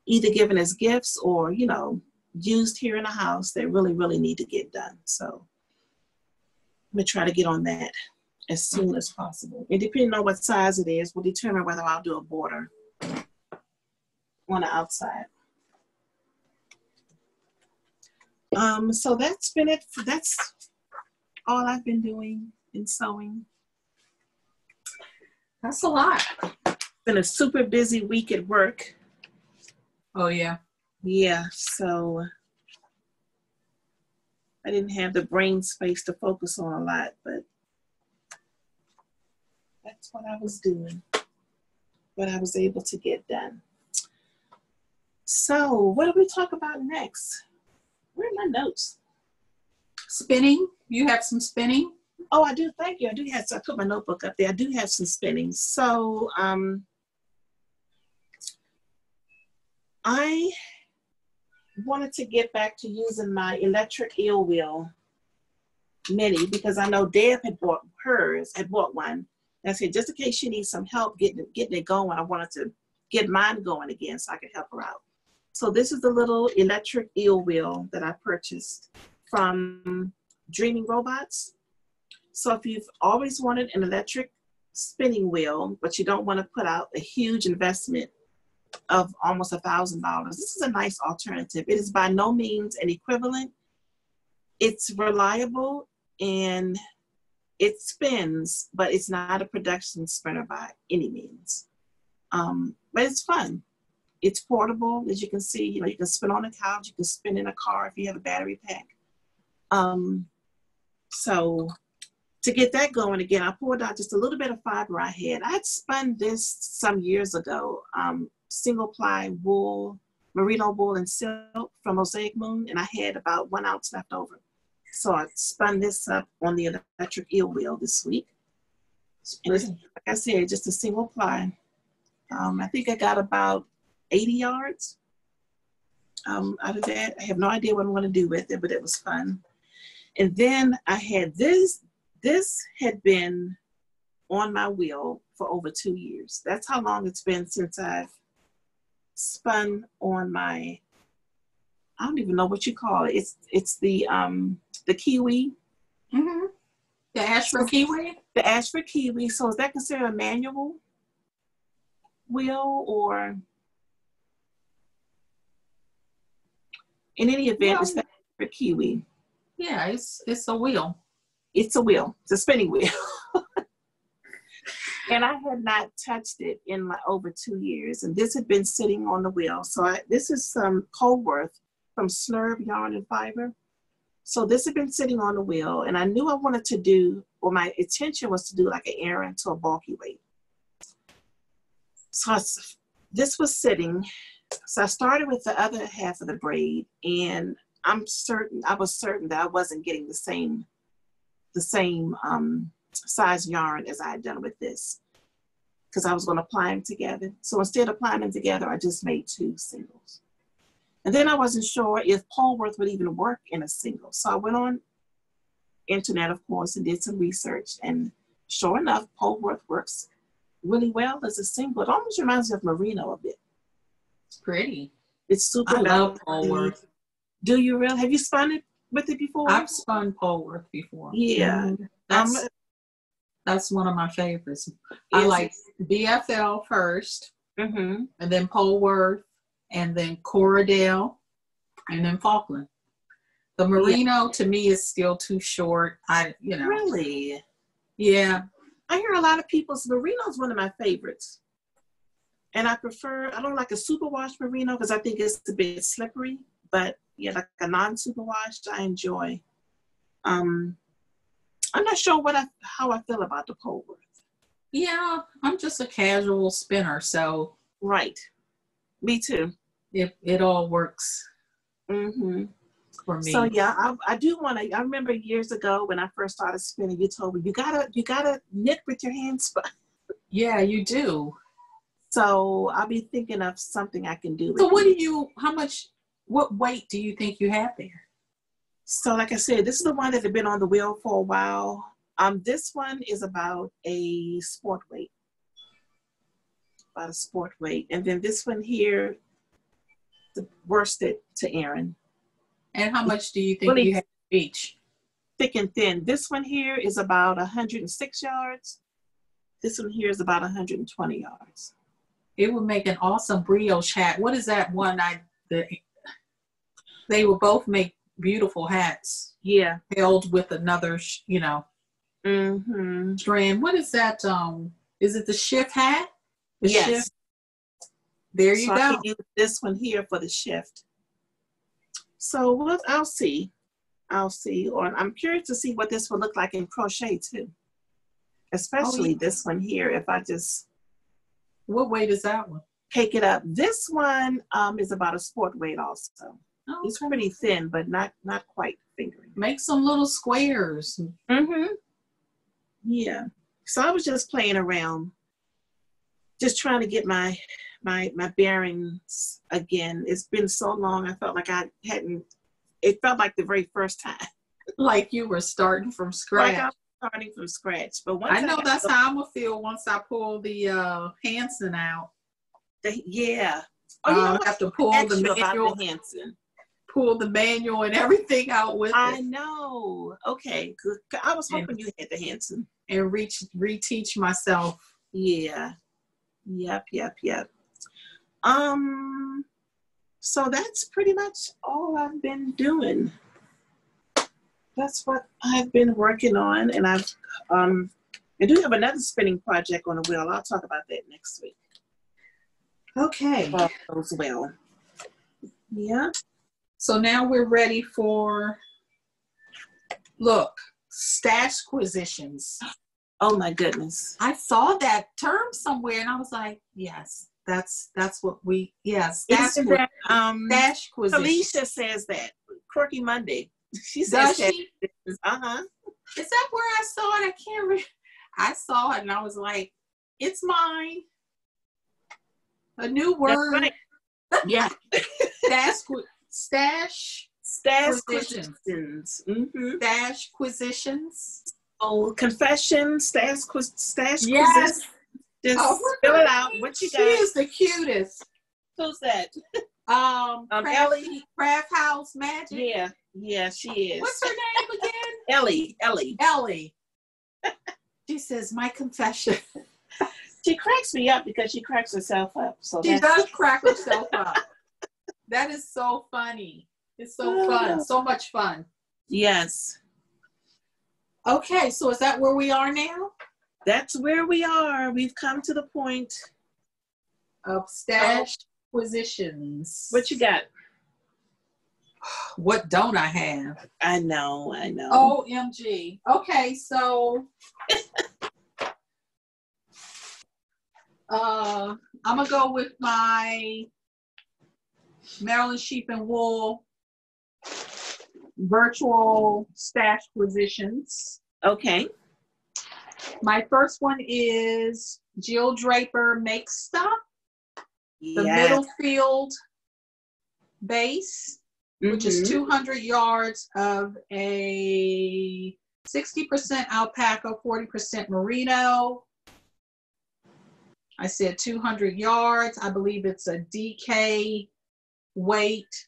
either given as gifts or used here in the house that really need to get done. So I'm gonna try to get on that as soon as possible. And depending on what size it is will determine whether I'll do a border on the outside. So that's been it. That's all I've been doing in sewing. That's a lot. Been a super busy week at work. Oh yeah. Yeah, so I didn't have the brain space to focus on a lot, but that's what I was doing, what I was able to get done. So what do we talk about next? Where are my notes? Spinning. You have some spinning? Oh, I do. Thank you. I do have. So I put my notebook up there. I do have some spinning. So I wanted to get back to using my electric eel wheel mini, because I know Deb had bought one. And I said, just in case she needs some help getting it going, I wanted to get mine going again so I could help her out. So this is the little electric eel wheel that I purchased from Dreaming Robots. So if you've always wanted an electric spinning wheel, but you don't want to put out a huge investment of almost $1,000, this is a nice alternative. It is by no means an equivalent. It's reliable and it spins, but it's not a production spinner by any means. But it's fun. It's portable, as you can see. You can spin on the couch, you can spin in a car if you have a battery pack. So to get that going again, I poured out just a little bit of fiber I had. I had spun this some years ago, single ply wool, merino wool and silk from Mosaic Moon, and I had about 1 ounce left over. So I spun this up on the electric eel wheel this week. And it's, like I said, just a single ply. I think I got about 80 yards out of that. I have no idea what I'm going to do with it, but it was fun. And then I had this had been on my wheel for over 2 years. That's how long it's been since I've spun on my, I don't even know what you call it. It's the kiwi. Mm-hmm. The Ashford kiwi? The Ashford kiwi. So is that considered a manual wheel, or in any event, it's the Ashford kiwi? Yeah, it's a wheel. It's a wheel. It's a spinning wheel. And I had not touched it in over 2 years. And this had been sitting on the wheel. So this is some Colworth from Slurb Yarn and Fiber. So this had been sitting on the wheel. And I knew I wanted to do, or my intention was to do like an errand to a bulky weight. So this was sitting. So I started with the other half of the braid. And I was certain that I wasn't getting the the same size yarn as I had done with this, because I was going to apply them together. So instead of applying them together, I just made 2 singles. And then I wasn't sure if Polworth would even work in a single. So I went on internet, of course, and did some research. And sure enough, Polworth works really well as a single. It almost reminds me of Merino a bit. It's pretty. It's super. I love Polworth. Do you really? Have you spun it with it before? I've spun Polworth before. Yeah. That's one of my favorites. I like BFL first, and then Polworth, and then Corradale, and then Falkland. The Merino to me is still too short. Really? Yeah. I hear a lot of people's Merino is one of my favorites. And I don't like a superwash Merino because I think it's a bit slippery, but yeah, like a non-superwash, I enjoy. I'm not sure how I feel about the Polworth. Yeah, I'm just a casual spinner, so. Right. Me too. It all works. For me. So yeah, I do want to. I remember years ago when I first started spinning, you told me you gotta knit with your hands. Yeah, you do. So I'll be thinking of something I can do. So what weight do you think you have there? So like I said, this is the one that had been on the wheel for a while. This one is about a sport weight. And then this one here, the worsted to Erin. And how much do you think you have each? Thick and thin. This one here is about 106 yards. This one here is about 120 yards. It would make an awesome brioche hat. What is that one? They will both make beautiful hats. Yeah. Held with another, strand. What is that? Is it the shift hat? Yes. Shift? There you go. I can use this one here for the shift. So I'll see. Or I'm curious to see what this will look like in crochet too. Especially this one here. If I just. What weight is that one? Cake it up. This one is about a sport weight also. Oh, it's pretty thin, but not quite fingering. Make some little squares. Yeah. So I was just playing around, just trying to get my bearings again. It's been so long. I felt like it felt like the very first time. Like you were starting from scratch. Like I was starting from scratch. But I know that's how I'm going to feel once I pull the Hanson out. Yeah. I have to pull the manual. Pull the manual and everything out with it. I know. Okay. I was hoping you had the Hanson. And reteach myself. Yeah. Yep. So that's pretty much all I've been doing. That's what I've been working on, and I do have another spinning project on the wheel. I'll talk about that next week. Okay. Goes well. Yeah. So now we're ready for stash acquisitions. Oh my goodness. I saw that term somewhere and I was like, yes, that's what stash acquisitions. Felicia says that. Quirky Monday. She says that. Is that where I saw it? I can't remember. I saw it and I was like, it's mine. A new word. Right. Yeah. Stash acquisitions. Stash acquisitions. Oh, confession, stash acquisitions. Yes. Just fill it out. What you got? She is the cutest. Who's that? Ellie. Craft House Magic. Yeah, she is. What's her name again? Ellie. She says, my confession. She cracks me up because she cracks herself up. So she does crack herself up. That is so funny. It's so fun. So much fun. Yes. Okay, so is that where we are now? That's where we are. We've come to the point of stash acquisitions. What you got? What don't I have? I know. OMG. Okay, so I'm gonna go with my Maryland Sheep and Wool virtual stash acquisitions. Okay. My first one is Jill Draper Make Stuff, the Yes. middle field base, which is 200 yards of a 60% alpaca, 40% merino. I said 200 yards. I believe it's a DK weight,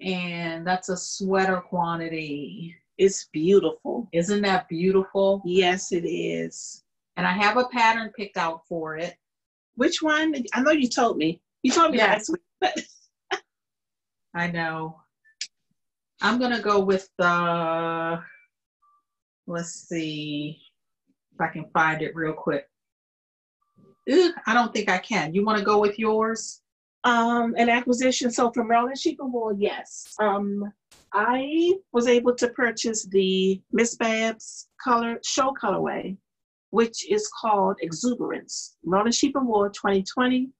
and that's a sweater quantity. It's beautiful. Isn't that beautiful? Yes, it is. And I have a pattern picked out for it. Which one? I know you told me. You told me last week, but I know. I'm going to go with the, let's see if I can find it real quick. I don't think I can. You want to go with yours? An acquisition. So for Maryland Sheep and Wool, yes. I was able to purchase the Miss Babs show colorway, which is called Exuberance, Maryland Sheep and Wool 2020.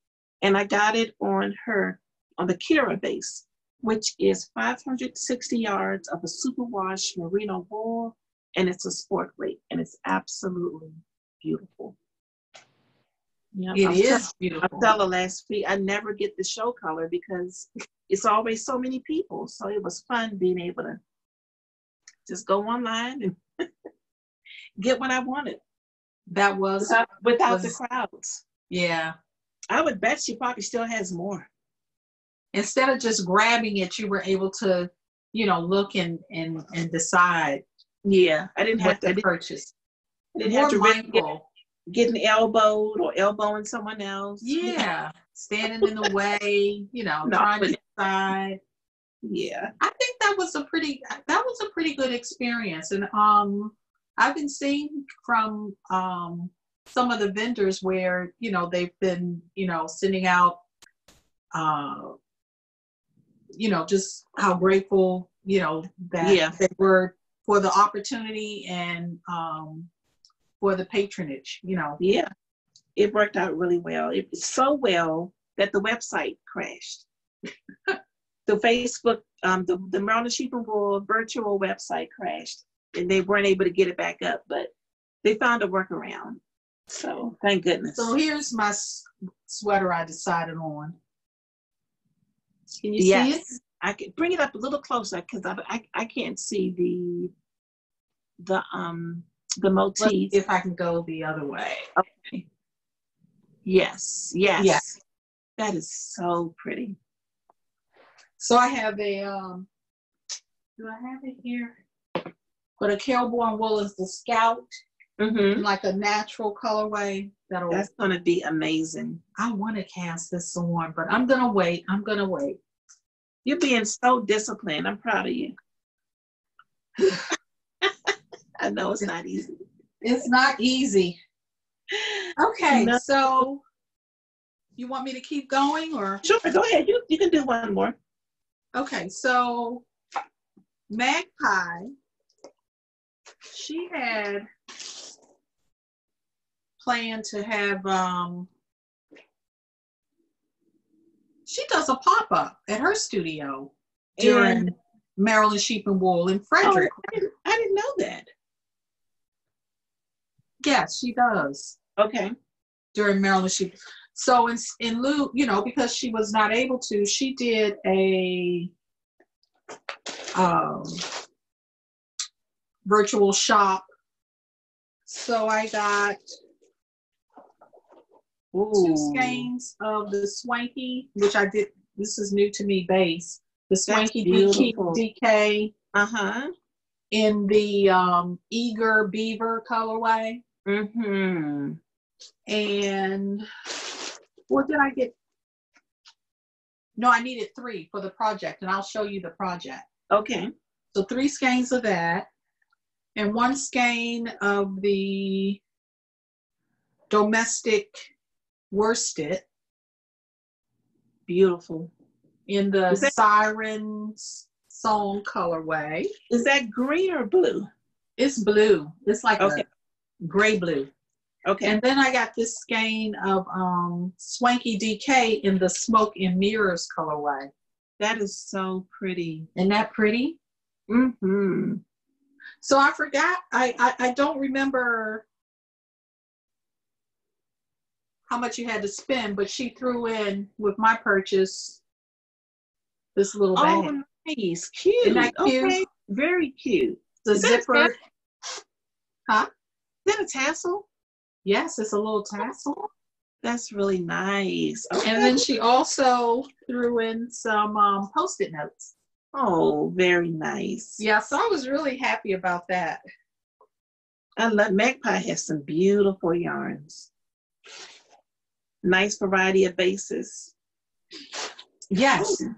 And I got it on the Kira base, which is 560 yards of a superwash merino wool, and it's a sport weight, and it's absolutely beautiful. Yeah, it is beautiful. I tell her last week, I never get the show color because it's always so many people. So it was fun being able to just go online and get what I wanted. That was without the crowds. Yeah. I would bet she probably still has more. Instead of just grabbing it, you were able to, look and decide. Yeah, I didn't have to purchase. I didn't have to really getting elbowed or elbowing someone else. Yeah, standing in the way, trying to decide. Yeah, I think that was a pretty good experience, and I've been seeing from some of the vendors where they've been sending out just how grateful that they were for the opportunity and for the patronage, Yeah, it worked out really well. It was so well that the website crashed. The Facebook, the Maryland Sheep and Wool virtual website crashed, and they weren't able to get it back up, but they found a workaround. So thank goodness. So here's my sweater I decided on. Can you see it? I can bring it up a little closer because I can't see the motif. If I can go the other way. Okay. Yes. That is so pretty. So I have a do I have it here? But a Kelborn wool is the Scout, like a natural colorway. That's gonna be amazing. I want to cast this on, but I'm gonna wait. You're being so disciplined. I'm proud of you. I know it's not easy. It's not easy. Okay, so you want me to keep going or? Sure, go ahead. You can do one more. Okay, so Magpie, she had planned to have, she does a pop-up at her studio during Maryland Sheep and Wool in Frederick. Oh, I didn't know that. Yes, she does. Okay. During Maryland Sheep. So in lieu, because she was not able to, she did a virtual shop. So I got 2 skeins of the Swanky, which I did. This is new to me base. The Swanky DK. In the Eager Beaver colorway. And what did I get? No, I needed 3 for the project, and I'll show you the project. Okay. So 3 skeins of that, and 1 skein of the domestic worsted. Beautiful. In the Sirens Song colorway. Is that green or blue? It's blue. It's like a gray blue. Okay. And then I got this skein of Swanky DK in the Smoke and Mirrors colorway. That is so pretty. Isn't that pretty? So I forgot, I don't remember how much you had to spend, but she threw in with my purchase this little bag. Oh, nice. Cute. Isn't that cute? Okay. Very cute. The Is that zipper. Huh? Is that a tassel? Yes, it's a little tassel. That's really nice. Okay. And then she also threw in some Post-it notes. Oh, very nice. Yeah, so I was really happy about that. I love Magpie has some beautiful yarns. Nice variety of bases. Yes. Ooh.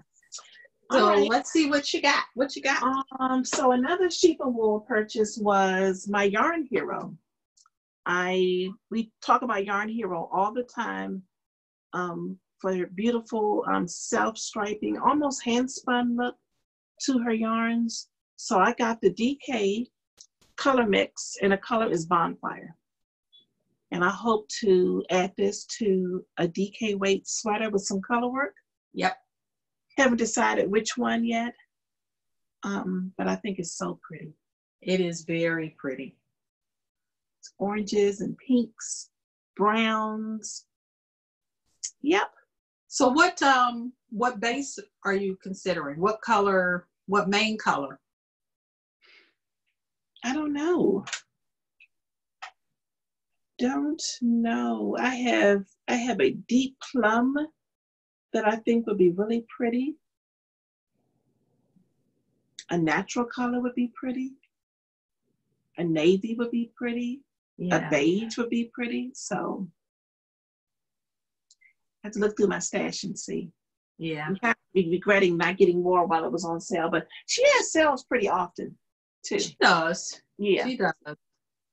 So right. let's see what you got. What you got? So another sheep of wool purchase was my Yarn Hero. We talk about Yarn Hero all the time for her beautiful self-striping, almost hand-spun look to her yarns. So I got the DK color mix, and the color is Bonfire. And I hope to add this to a DK weight sweater with some color work. Yep. Haven't decided which one yet, but I think it's so pretty. It is very pretty. It's oranges and pinks, browns. Yep. So what base are you considering? What color, what main color? I don't know. Don't know. I have a deep plum that I think would be really pretty. A natural color would be pretty. A navy would be pretty. Yeah. A beige would be pretty. So I have to look through my stash and see. Yeah. I'm kind of regretting not getting more while it was on sale, but she has sales pretty often too. She does. Yeah. She does.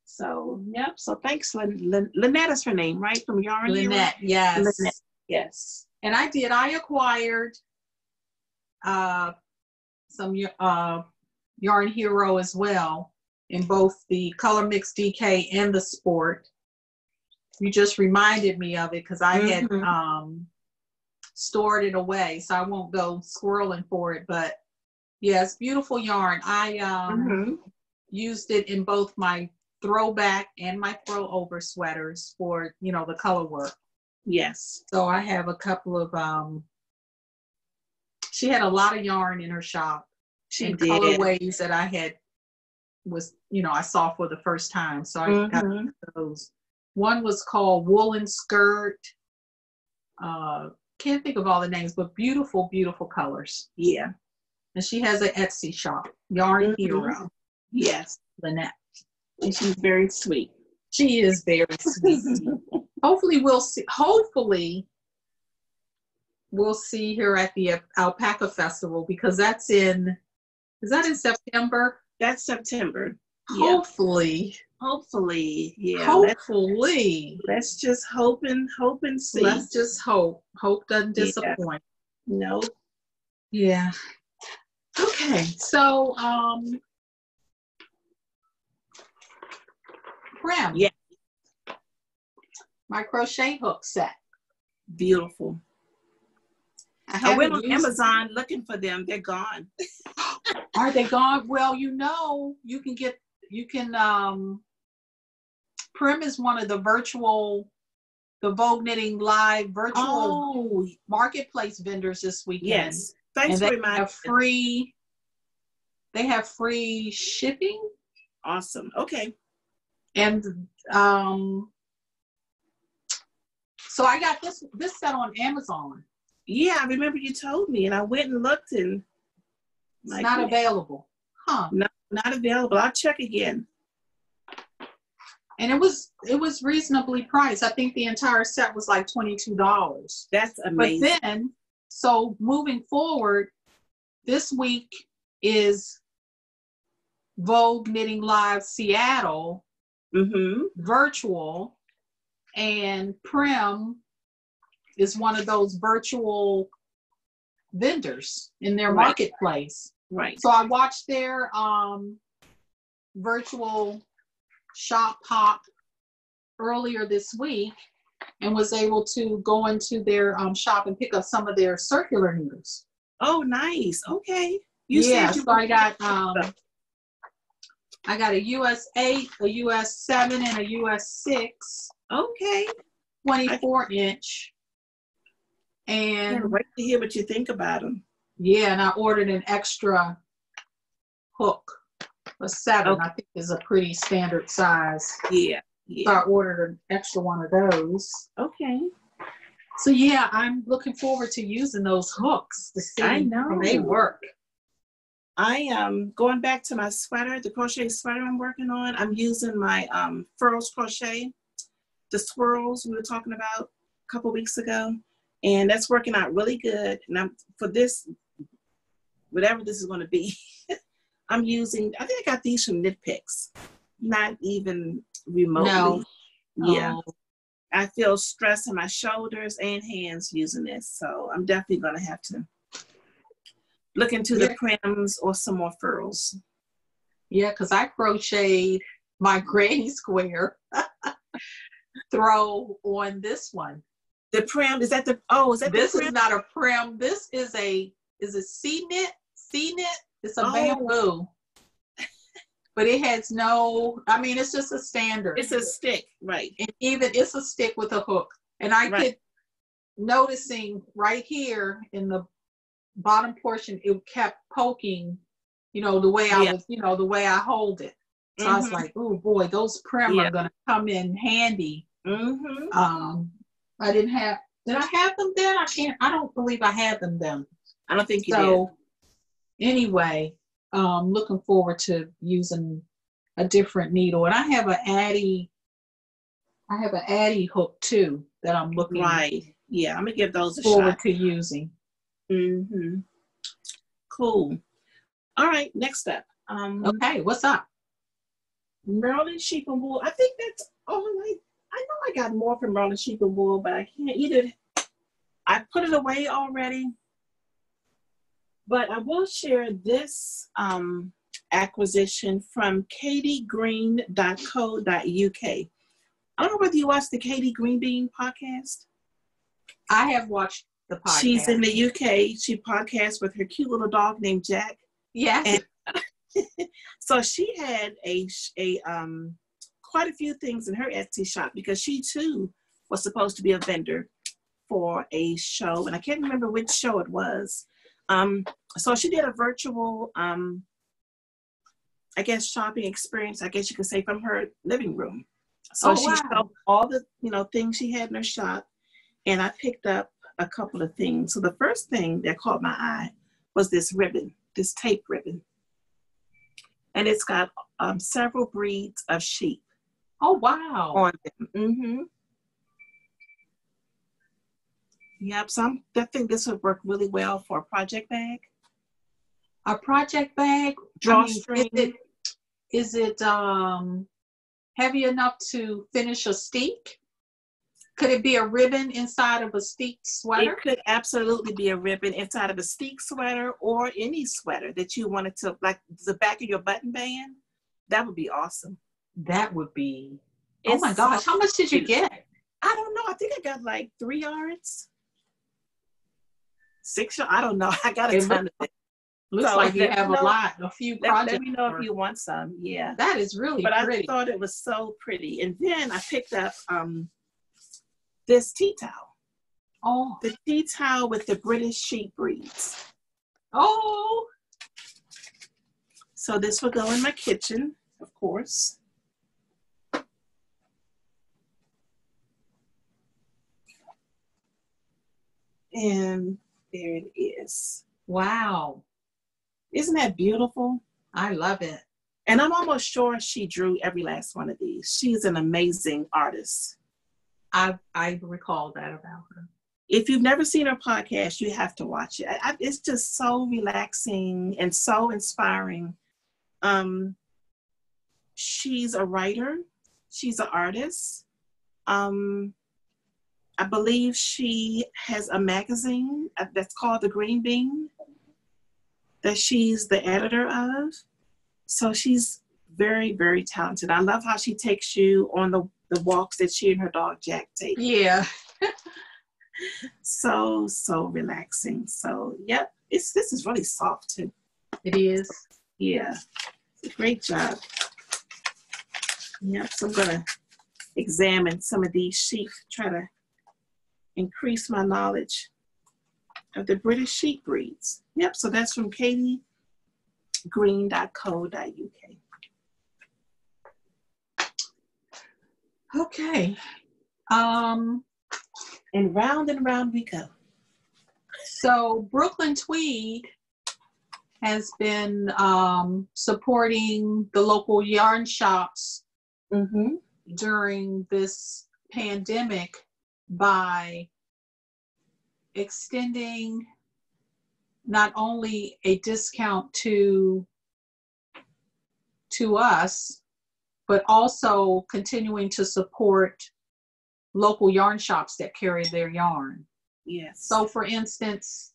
So, yep. So thanks, Lynette is her name, right? From Yarn Hero? Lynette, yes. Lynette, yes. And I acquired some Yarn Hero as well in both the Color Mix DK and the Sport. You just reminded me of it because I had stored it away, so I won't go squirreling for it. But yeah, it's beautiful yarn. I used it in both my throwback and my throw over sweaters for, you know, the color work. Yes. So I have a couple of she had a lot of yarn in her shop. She and did. Colorways that I saw for the first time. So I got those. One was called Woolen Skirt. Can't think of all the names, but beautiful, beautiful colors. Yeah. And she has an Etsy shop, Yarn Hero. Yes. Lynette. And she's very sweet. She is very sweet. Hopefully we'll see. Hopefully we'll see her at the Alpaca Festival, because is that in September? That's September. Hopefully. Hopefully. Yeah. Hopefully. Let's just hope and see. Let's just hope. Hope doesn't disappoint. No. Yeah. Okay. So Prim. Yeah. My crochet hook set. Beautiful. I went on Amazon looking for them. They're gone. Are they gone? Well, you can Prim is one of the Vogue Knitting Live virtual marketplace vendors this weekend. Yes. Thanks for reminding me. They have free shipping. Awesome. Okay. And so I got this set on Amazon. Yeah, I remember you told me, and I went and looked, and it's not available. Huh? No, not available. I'll check again. And it was reasonably priced. I think the entire set was like $22. That's amazing. But then, so moving forward, this week is Vogue Knitting Live Seattle virtual, and Prim is one of those virtual vendors in their marketplace. Right. So I watched their virtual shop pop earlier this week and was able to go into their shop and pick up some of their circular needles. Oh, nice. Okay. So I got I got a US 8, a US 7, and a US 6. Okay. 24-inch. I And can't wait to hear what you think about them. yeah, and I ordered an extra hook. A 7, Okay. I think, is a pretty standard size. Yeah. So I ordered an extra one of those. Okay. So yeah, I'm looking forward to using those hooks to see how they work. I am going back to my sweater, the crochet sweater I'm working on. I'm using my furls crochet, the swirls we were talking about a couple weeks ago. And that's working out really good. And I'm for this, whatever this is going to be, I'm using, I think I got these from Knit Picks. Not even remotely. No. Yeah. Oh. I feel stress in my shoulders and hands using this. So I'm definitely going to have to look into the prims or some more furls. Yeah, because I crocheted my granny square throw on this one. The prim, is that the, this the prim? Is not a prim. This is a C-knit? C-knit? It's a bamboo. But it has no, I mean, it's just a standard. It's a stick, right. And even it's a stick with a hook. And I kept noticing right here in the bottom portion, it kept poking, the way I was, the way I hold it. So I was like, oh boy, those prim are going to come in handy. I didn't have, did I have them then? I don't believe I had them then. I don't think you did. Anyway, looking forward to using a different needle. And I have an Addy hook too that I'm looking Yeah, I'm gonna give those a forward shot. to using. Cool. All right, next up. Okay, what's up? Maryland sheep and wool. I think that's all I know I got more from Maryland sheep and wool, but I can't either. I put it away already. But I will share this acquisition from katiegreen.co.uk. I don't know whether you watched the Katie Greenbean podcast. I have watched the podcast. She's in the UK. She podcasts with her cute little dog named Jack. Yes. And so she had quite a few things in her Etsy shop because she too was supposed to be a vendor for a show, and I can't remember which show it was. So she did a virtual, I guess, shopping experience, I guess you could say, from her living room. So she showed all the, things she had in her shop, and I picked up a couple of things. So the first thing that caught my eye was this ribbon, this tape ribbon. And it's got several breeds of sheep. Oh, wow. On them. Yep, so I think this would work really well for a project bag. A project bag? Drawstring. Is it heavy enough to finish a steek? Could it be a ribbon inside of a steek sweater? It could absolutely be a ribbon inside of a steek sweater or any sweater that you wanted to, like the back of your button band. That would be awesome. That would be, oh my gosh, how much did you get? I don't know. I think I got like 3 yards. 6 yards? I don't know. I got a ton of it. Looks like you have a few projects. Let me know if you want some. Yeah. That is really pretty. I thought it was so pretty. And then I picked up this tea towel. Oh. The tea towel with the British sheep breeds. Oh. So this will go in my kitchen, of course. And there it is. Wow. Isn't that beautiful? I love it. And I'm almost sure she drew every last one of these. She's an amazing artist. I recall that about her. If you've never seen her podcast, you have to watch it. It's just so relaxing and so inspiring. She's a writer. She's an artist. I believe she has a magazine that's called The Green Bean that she's the editor of. So she's very, very talented. I love how she takes you on the walks that she and her dog Jack take. Yeah. So relaxing. So yep, this is really soft too. It is. Yeah. Great job. Yep, so I'm gonna examine some of these sheep, try to increase my knowledge of the British sheep breeds. Yep, so that's from katiegreen.co.uk. Okay. And round we go. So Brooklyn Tweed has been supporting the local yarn shops during this pandemic by extending not only a discount to us, but also continuing to support local yarn shops that carry their yarn. Yes. So for instance,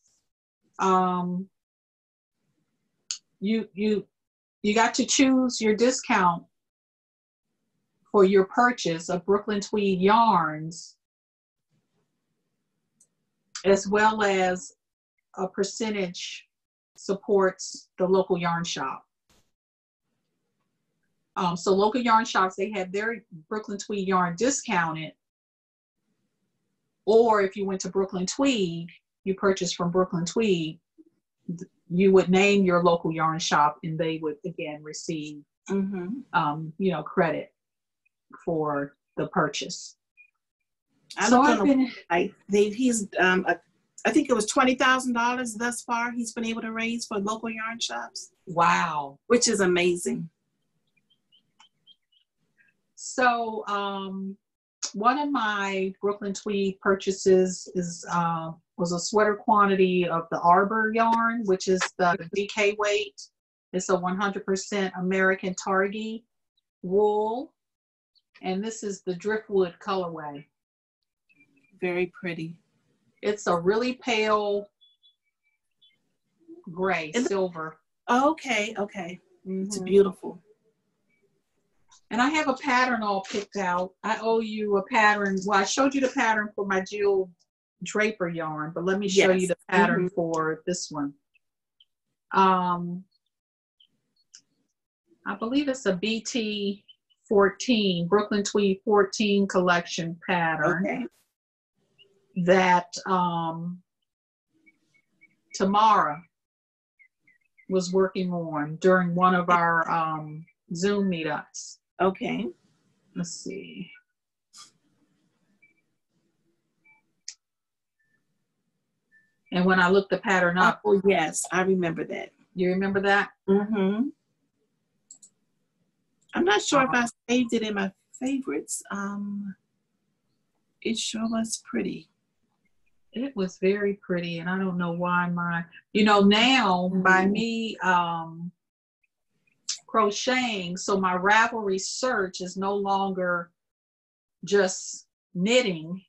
you got to choose your discount for your purchase of Brooklyn Tweed yarns, as well as a percentage supports the local yarn shop. So local yarn shops, they have their Brooklyn Tweed yarn discounted, or if you went to Brooklyn Tweed, you purchased from Brooklyn Tweed, you would name your local yarn shop and they would again receive credit for the purchase. I think it was $20,000 thus far he's been able to raise for local yarn shops. Wow. Which is amazing. So one of my Brooklyn Tweed purchases was a sweater quantity of the Arbor yarn, which is the DK weight. It's a 100% American Targhee wool. And this is the Driftwood colorway. Very pretty. It's a really pale gray, silver. Okay. It's beautiful. And I have a pattern all picked out. I owe you a pattern. Well, I showed you the pattern for my Jill Draper yarn, but let me show you the pattern for this one. I believe it's a BT 14, Brooklyn Tweed 14 collection pattern. Okay. That Tamara was working on during one of our Zoom meetups. Okay. Let's see. And when I looked the pattern up. Oh, yes, I remember that. You remember that? Mm-hmm. I'm not sure if I saved it in my favorites. It sure was pretty. It was very pretty, and I don't know why now by me crocheting, so my Ravelry search is no longer just knitting.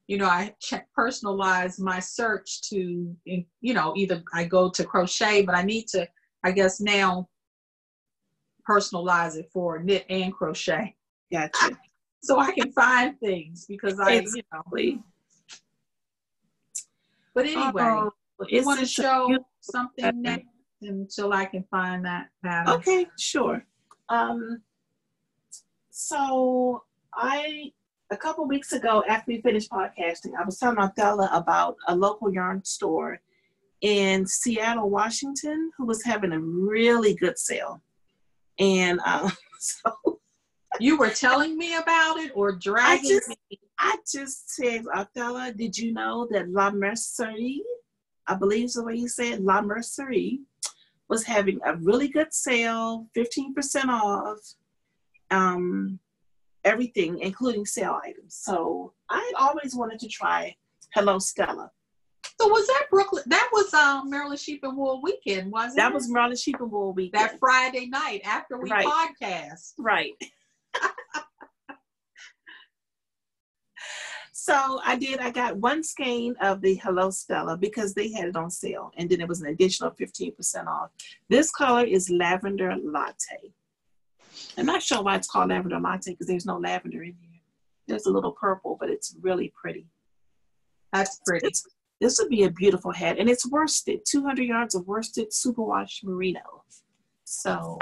I personalize my search to, either I go to crochet, but I need to, I guess now, personalize it for knit and crochet. Gotcha. So I can find things because exactly. But anyway, you want to show something next until I can find that pattern? Okay, sure. So a couple weeks ago, after we finished podcasting, I was telling Othello about a local yarn store in Seattle, Washington, who was having a really good sale. And so you were telling me about it or dragging me? I just said, Othello, did you know that La Mercerie, I believe is the way you say it, La Mercerie, was having a really good sale, 15% off, everything, including sale items. So I always wanted to try Hello Stella. So was that Brooklyn? That was Maryland Sheep and Wool weekend, wasn't it? That was Maryland Sheep and Wool weekend. That Friday night after we podcast. Right. So I got one skein of the Hello Stella because they had it on sale, and then it was an additional 15% off. This color is Lavender Latte. I'm not sure why it's called Lavender Latte because there's no lavender in here. There's a little purple, but it's really pretty. That's pretty. This would be a beautiful hat, and it's worsted, 200 yards of worsted superwash merino. So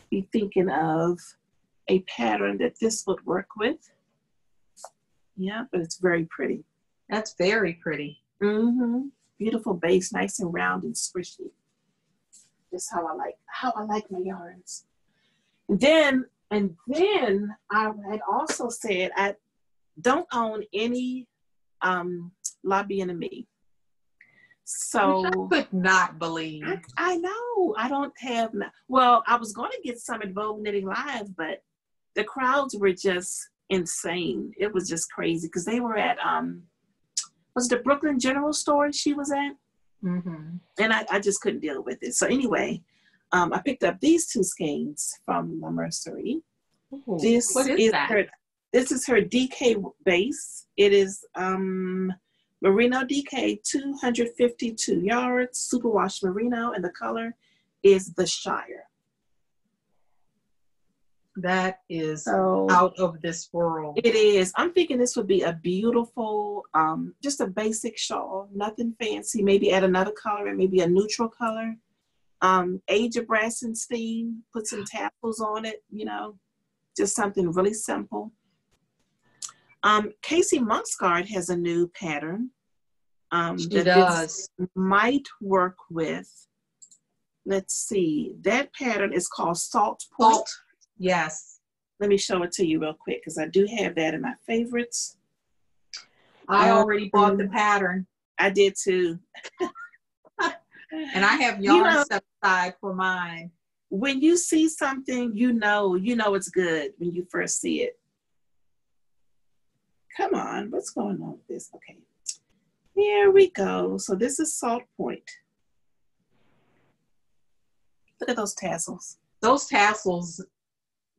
be thinking of a pattern that this would work with. Yeah, but it's very pretty. That's very pretty. Mm-hmm. Beautiful base, nice and round and squishy. Just how I like my yarns. And then I had also said I don't own any La Bien-Aimée. So I could not believe. I know I don't have. Well, I was going to get some at Vogue Knitting Live, but the crowds were just insane. It was just crazy because they were at was it the Brooklyn General Store she was at? Mm-hmm. And I just couldn't deal with it. So anyway, I picked up these two skeins from La Mercerie. Ooh, this is her DK base. It is Merino DK 252 yards, superwash merino, and the color is the Shire. That is out of this world. It is. I'm thinking this would be a beautiful, just a basic shawl, nothing fancy. Maybe add another color and maybe a neutral color. Age of Brassenstein, put some tassels on it, you know, just something really simple. Casey Monksguard has a new pattern. She does. Might work with, let's see, that pattern is called Salt Point. Salt. Yes. Let me show it to you real quick because I do have that in my favorites. I already bought the pattern. I did too. And I have yarn set aside for mine. When you see something, you know it's good when you first see it. Come on, what's going on with this? Okay, here we go. So this is Salt Point. Look at those tassels. Those tassels,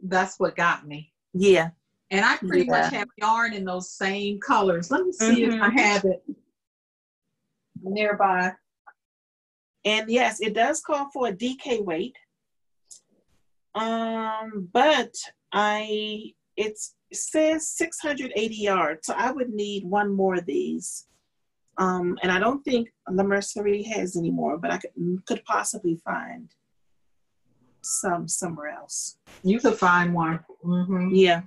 that's what got me. Yeah. And I pretty much have yarn in those same colors. Let me see if I have it nearby. And yes, it does call for a DK weight. But it says 680 yards, so I would need one more of these. And I don't think La Mercerie has any more, but I could possibly find some somewhere else. You could find one. Mm-hmm. Yeah.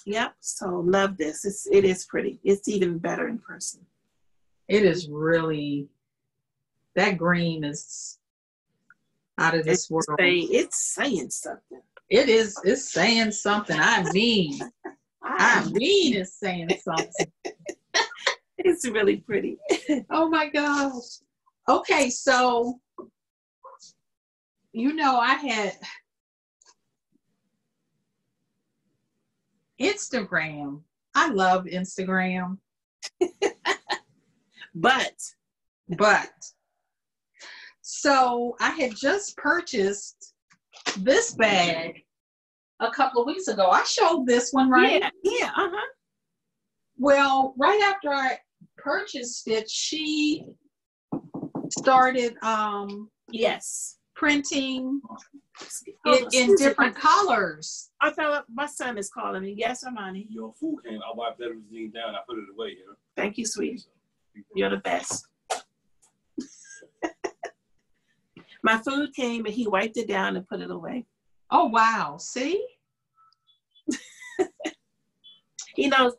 Yep. So love this. It is pretty. It's even better in person. It is really, that green is out of this world. It's saying something. It is. It's saying something. I mean it's saying something. It's really pretty. Oh my gosh. Okay, so I had Instagram. I love Instagram. But so I had just purchased this bag a couple of weeks ago. I showed this one, right? Yeah. Well, right after I purchased it, she started printing it in different colors. I thought my son is calling me. Yes, Armani. Your food came. I wiped everything down. I put it away. You know? Thank you, sweetie. You're the best. My food came and he wiped it down and put it away. Oh wow! See, he knows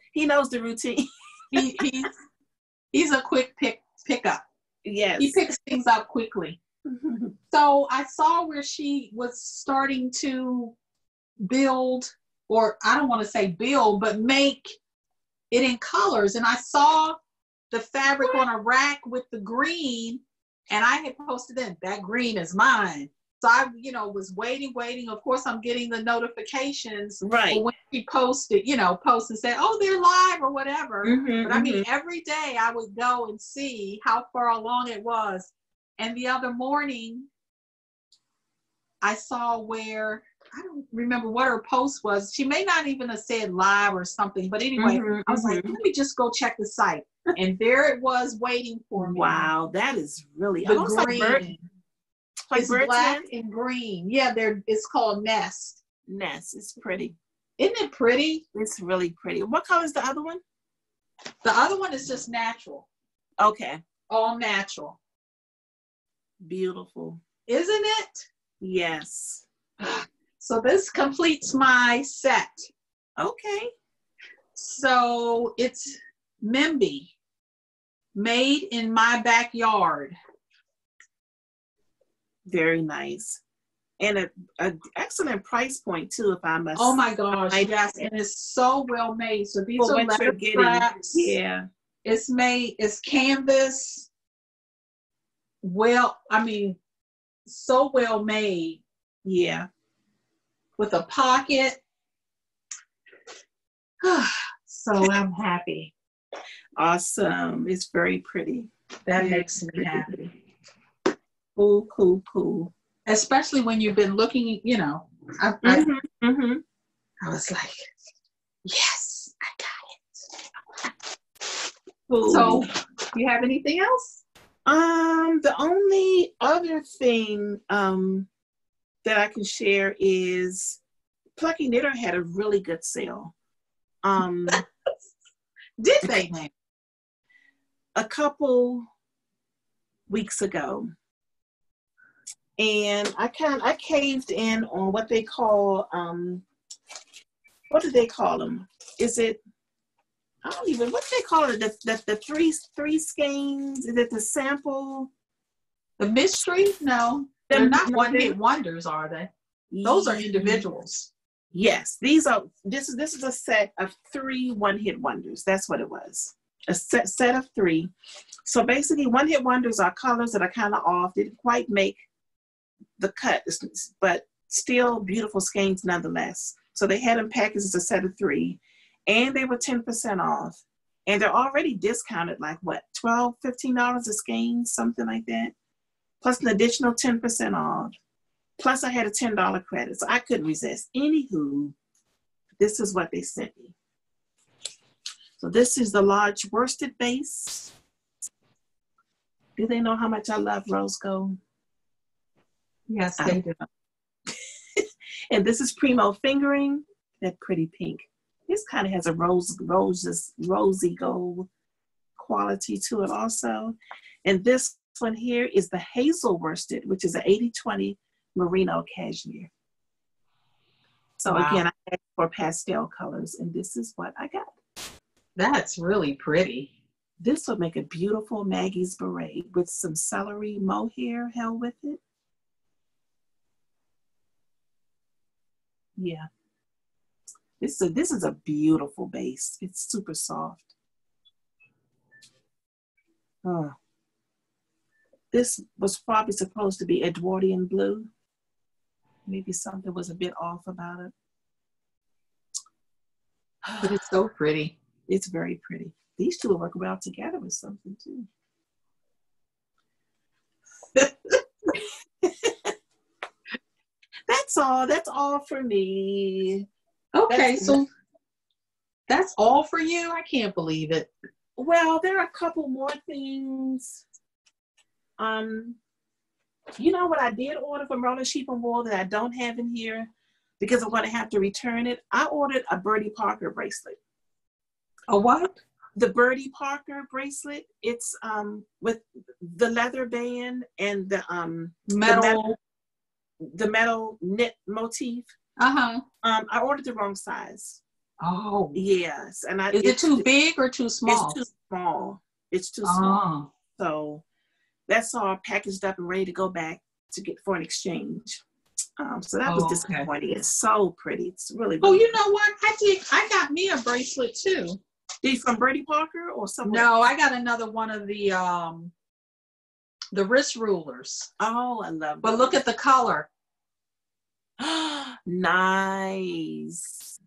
the routine. He's a quick pickup. Yes, he picks things up quickly. So I saw where she was starting to build, or I don't want to say build, but make it in colors. And I saw the fabric on a rack with the green, and I had posted in, that green is mine. So I, was waiting. Of course, I'm getting the notifications. Right. When she posted, post and say, oh, they're live or whatever. But I mean, every day I would go and see how far along it was. And the other morning, I saw where, I don't remember what her post was. She may not even have said live or something. But anyway, I was like, let me just go check the site. And there it was waiting for me. Wow, that is really the green. It's black and green. Yeah, it's called Nest. Nest. It's pretty. Isn't it pretty? It's really pretty. What color is the other one? The other one is just natural. Okay. All natural. Beautiful. Isn't it? Yes. So this completes my set. Okay. So it's Memby, made in my backyard. Very nice. And an excellent price point too, if I must. Oh my gosh, yes, and it's so well made. So these For are what you're leather getting. straps. Yeah. It's made, it's canvas. Well, I mean, so well made. Yeah. With a pocket. So I'm happy. Awesome. It's very pretty. That makes me happy. Cool, cool, cool. Especially when you've been looking, you know, I was like, yes, I got it. Cool. So, you have anything else? The only other thing that I can share is Plucky Knitter had a really good sale. Did they now? A couple weeks ago. And I caved in on what they call what do they call them? Is it, I don't even, what do they call it? The three skeins? Is it the sample? The mystery? No. They're not one-hit wonders, are they? Those are individuals. Yes. This is a set of 3 one-hit wonders. That's what it was. A set of 3. So basically one-hit wonders are colors that are kind of off. Didn't quite make the cut, but still beautiful skeins nonetheless. So they had them packaged as a set of 3, and they were 10% off. And they're already discounted, like what, $12, $15 a skein, something like that. Plus an additional 10% off. Plus I had a $10 credit, so I couldn't resist. Anywho, this is what they sent me. So this is the large worsted base. Do they know how much I love rose gold? Yes, they do. And this is Primo fingering, that pretty pink. This kind of has a rosy gold quality to it also. And this one here is the hazel worsted, which is an 80-20 merino cashmere. So wow. Again, I asked for pastel colors, and this is what I got. That's really pretty. This would make a beautiful Maggie's beret with some celery mohair held with it. Yeah. This is a beautiful base. It's super soft. Oh. This was probably supposed to be Edwardian blue. Maybe something was a bit off about it. But it's so pretty. It's very pretty. These two will work well together with something too. That's all for me. Okay, so that's all for you? I can't believe it. Well, there are a couple more things. You know what I did order from Roller Sheep and Wool that I don't have in here because I'm going to have to return it? I ordered a Birdie Parker bracelet. A what? The Birdie Parker bracelet. It's with the leather band and the metal knit motif. Uh-huh. I ordered the wrong size. Oh. Yes. And Is it too big or too small? It's too small. It's too small. So that's all packaged up and ready to go back to get for an exchange. So that was disappointing. It's so pretty. It's really, really you know what? I got me a bracelet too. Did you from Birdie Parker or something? No, I got another one of the wrist rulers. Oh, I love it. But look at the color. Nice.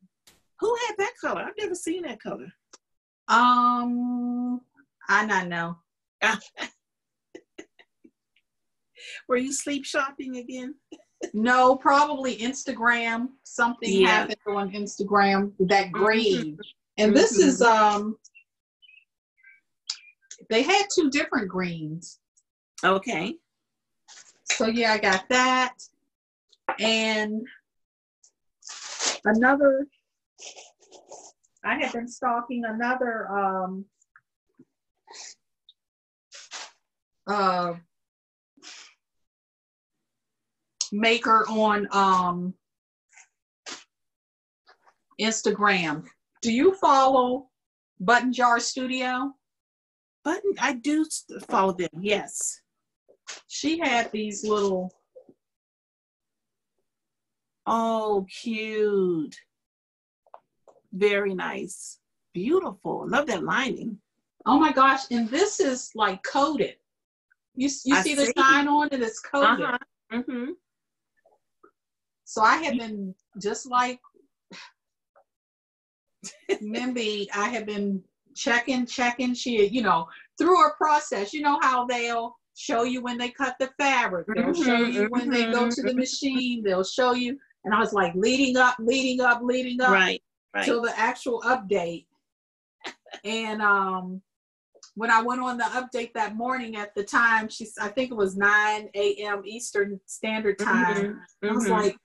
Who had that color? I've never seen that color. I not know. Were you sleep shopping again? No, probably Instagram. Something happened on Instagram. That green. And this is they had 2 different greens. Okay. So yeah, I got that. And another, I have been stalking another maker on Instagram. Do you follow Button Jar Studio? I do follow them, yes. She had these little. Oh, cute. Very nice. Beautiful. Love that lining. Oh my gosh. And this is like coated. You see the shine on it? It's coated. Uh-huh. Mm-hmm. So I have been just like Mimby, I have been checking. She, through her process, you know how they'll show you when they cut the fabric. They'll show you when they go to the machine. They'll show you. And I was like leading up. Right. Till the actual update. And when I went on the update that morning at the time, I think it was 9 a.m. Eastern Standard Time. I was like,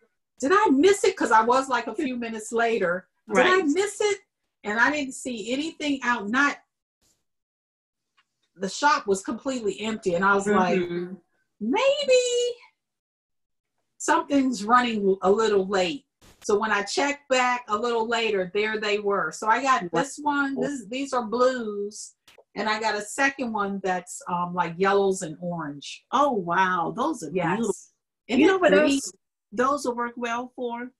did I miss it? Because I was like a few minutes later. Did I miss it? And I didn't see anything out. The shop was completely empty. And I was like, maybe something's running a little late. So when I checked back a little later, there they were. So I got this one. These are blues. And I got a second one that's like yellows and orange. Oh, wow. Those are beautiful. And you know what else those will work well for?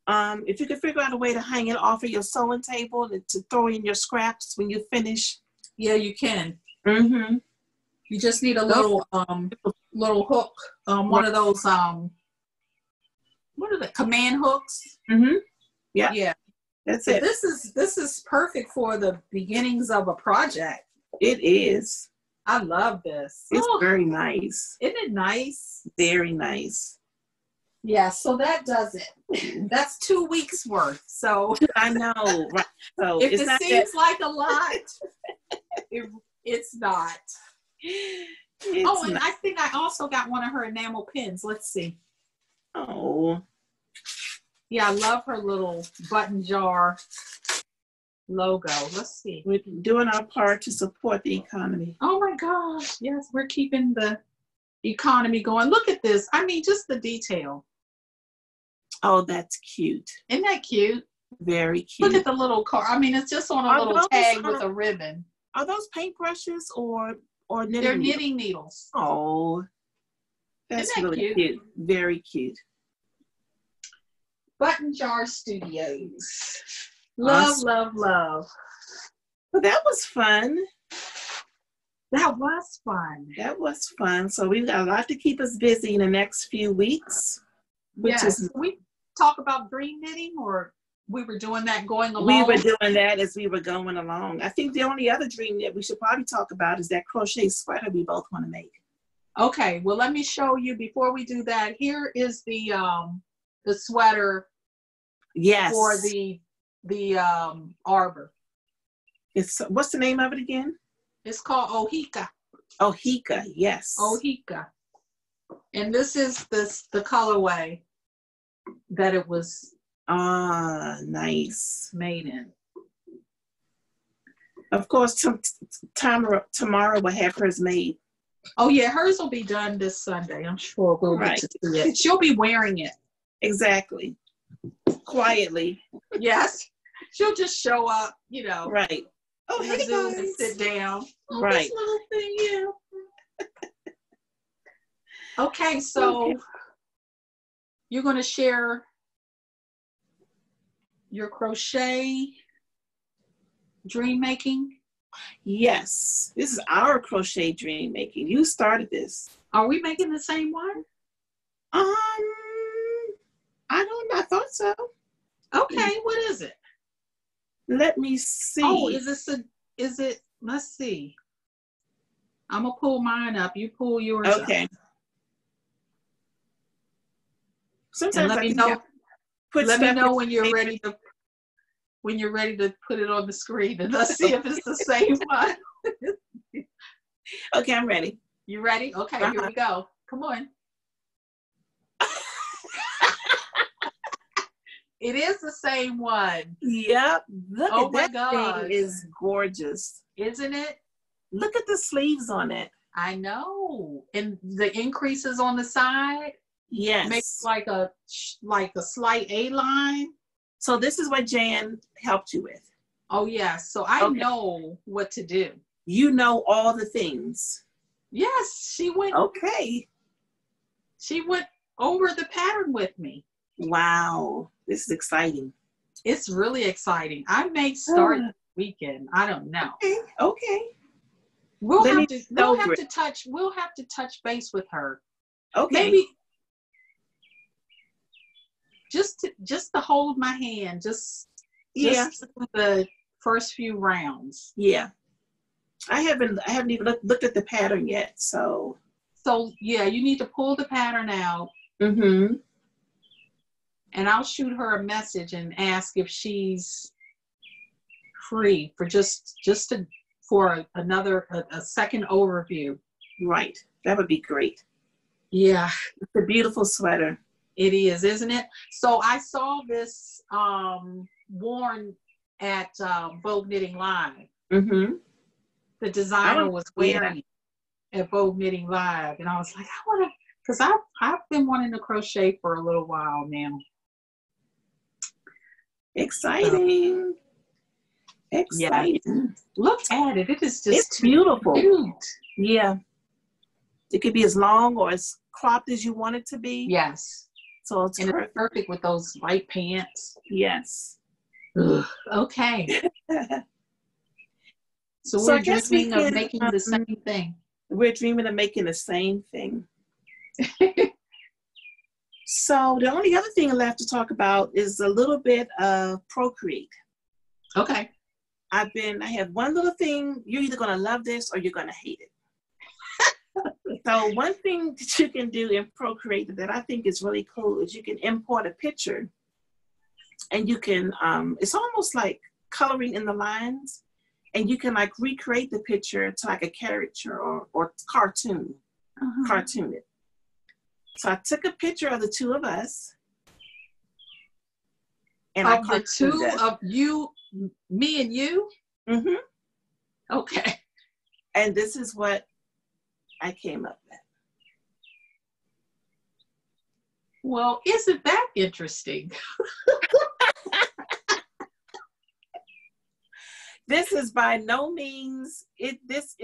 If you can figure out a way to hang it off of your sewing table and to throw in your scraps when you finish. Yeah, you can. Mm-hmm. You just need a little hook. One of those what are the command hooks? Mm-hmm. Yeah. Yeah. That's so it. This is perfect for the beginnings of a project. It is. I love this. It's very nice. Isn't it nice? Very nice. Yeah, so that does it. That's 2 weeks worth. So I know. Right. So if it seems like a lot, it's not. And I think I also got one of her enamel pins. Let's see. Oh. Yeah, I love her little button jar logo. Let's see. We're doing our part to support the economy. Oh my gosh. Yes, we're keeping the economy going. Look at this. I mean, just the detail. Oh, that's cute. Isn't that cute? Very cute. Look at the little car. I mean, it's just on a little tag with a ribbon. Are those paintbrushes or knitting They're needles? knitting needles. Oh, that's really cute. Very cute. Button Jar Studios. Love, love, love. Well, that was fun. That was fun. That was fun. So we've got a lot to keep us busy in the next few weeks. We talk about dream knitting, or we were doing that going along? We were doing that as we were going along. I think the only other dream that we should probably talk about is that crochet sweater we both want to make. Okay, well, let me show you before we do that. Here is the sweater. Yes. For the arbor. What's the name of it again? It's called Ohika. Ohika, yes. Ohika. And this is the colorway that it was nice. Made in. Of course, tomorrow we'll have hers made. Oh yeah, hers will be done this Sunday. I'm sure we'll get to see it. She'll be wearing it. Exactly. Quietly. Yes. She'll just show up, Right. Oh, hey Zoom and sit down. Oh, right. This little thing, yeah. Okay, so you're going to share your crochet dream making? Yes. This is our crochet dream making. You started this. Are we making the same one? I thought so. Okay, what is it? Let me see. Oh, let's see. I'm gonna pull mine up. You pull yours up. Okay. Sometimes let me know. Let me know when you're ready to put it on the screen, and let's see if it's the same one. Okay, I'm ready. You ready? Okay, Here we go. Come on. It is the same one. Yep. Look oh at my that God. thing is gorgeous. Isn't it? Look at the sleeves on it. I know. And the increases on the side. Yes. Makes like a slight A line. So this is what Jan helped you with. Oh, yes. So I know what to do. You know all the things. Yes, she went. Okay. She went over the pattern with me. Wow. This is exciting. It's really exciting. I may start this weekend. I don't know. Okay. We'll have to touch base with her. Okay. Maybe just to hold my hand, just the first few rounds. Yeah. I haven't even looked at the pattern yet. So yeah, you need to pull the pattern out. Mm-hmm. And I'll shoot her a message and ask if she's free for for a second overview. Right. That would be great. Yeah. It's a beautiful sweater. It is, isn't it? So I saw this worn at Vogue Knitting Live. Mm-hmm. The designer was wearing it at Vogue Knitting Live. And I was like, I want to, because I've been wanting to crochet for a little while now. Exciting. Exciting. Yeah. Look at it. It is just it's beautiful. Cute. Yeah. It could be as long or as cropped as you want it to be. Yes. So it's perfect. It's perfect with those light pants. Yes. Ugh. Okay. So we're dreaming of making the same thing. We're dreaming of making the same thing. So the only other thing left to talk about is a little bit of Procreate. Okay. I have one little thing. You're either going to love this or you're going to hate it. So one thing that you can do in Procreate that I think is really cool is you can import a picture and you can, it's almost like coloring in the lines, and you can like recreate the picture to like a caricature or cartoon, cartoon it. So I took a picture of the two of us. And of the two of you, me and you? Mm-hmm. Okay. And this is what I came up with. Well, isn't that interesting? This is by no means, it's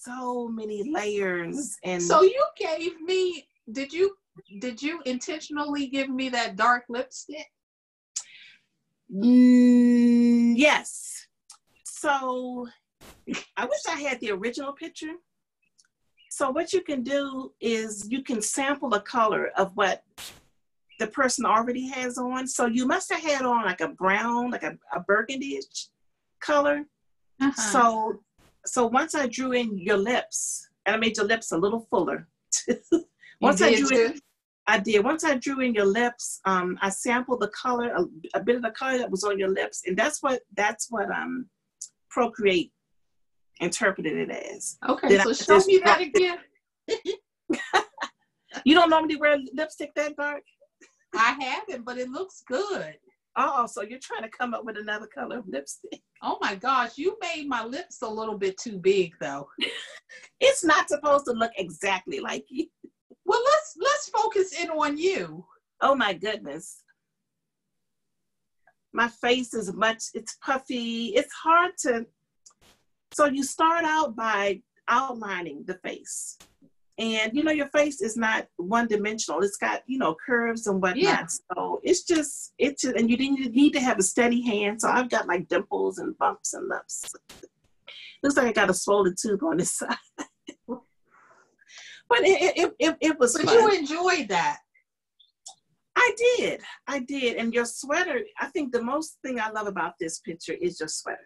so many layers. And so you gave me, did you intentionally give me that dark lipstick? Yes. So I wish I had the original picture. So what you can do is you can sample a color of what the person already has on. So you must have had on like a brown, like a burgundy-ish color. So once I drew in your lips, and I made your lips a little fuller. Once I drew in your lips, I sampled the color, a bit of the color that was on your lips, and that's what Procreate interpreted it as. Okay, so show me that again. You don't normally wear lipstick that dark? I haven't, but it looks good. Oh, so you're trying to come up with another color of lipstick. Oh my gosh, you made my lips a little bit too big though. It's not supposed to look exactly like you. Well, let's focus in on you. Oh my goodness. My face is it's puffy. It's hard to, so you start out by outlining the face. And your face is not one-dimensional. It's got, curves and whatnot. Yeah. So it's just, and you need to have a steady hand. So I've got like dimples and bumps and lumps. Looks like I got a swollen tooth on this side. But it was fun. But you enjoyed that. I did. And your sweater, I think the most thing I love about this picture is your sweater.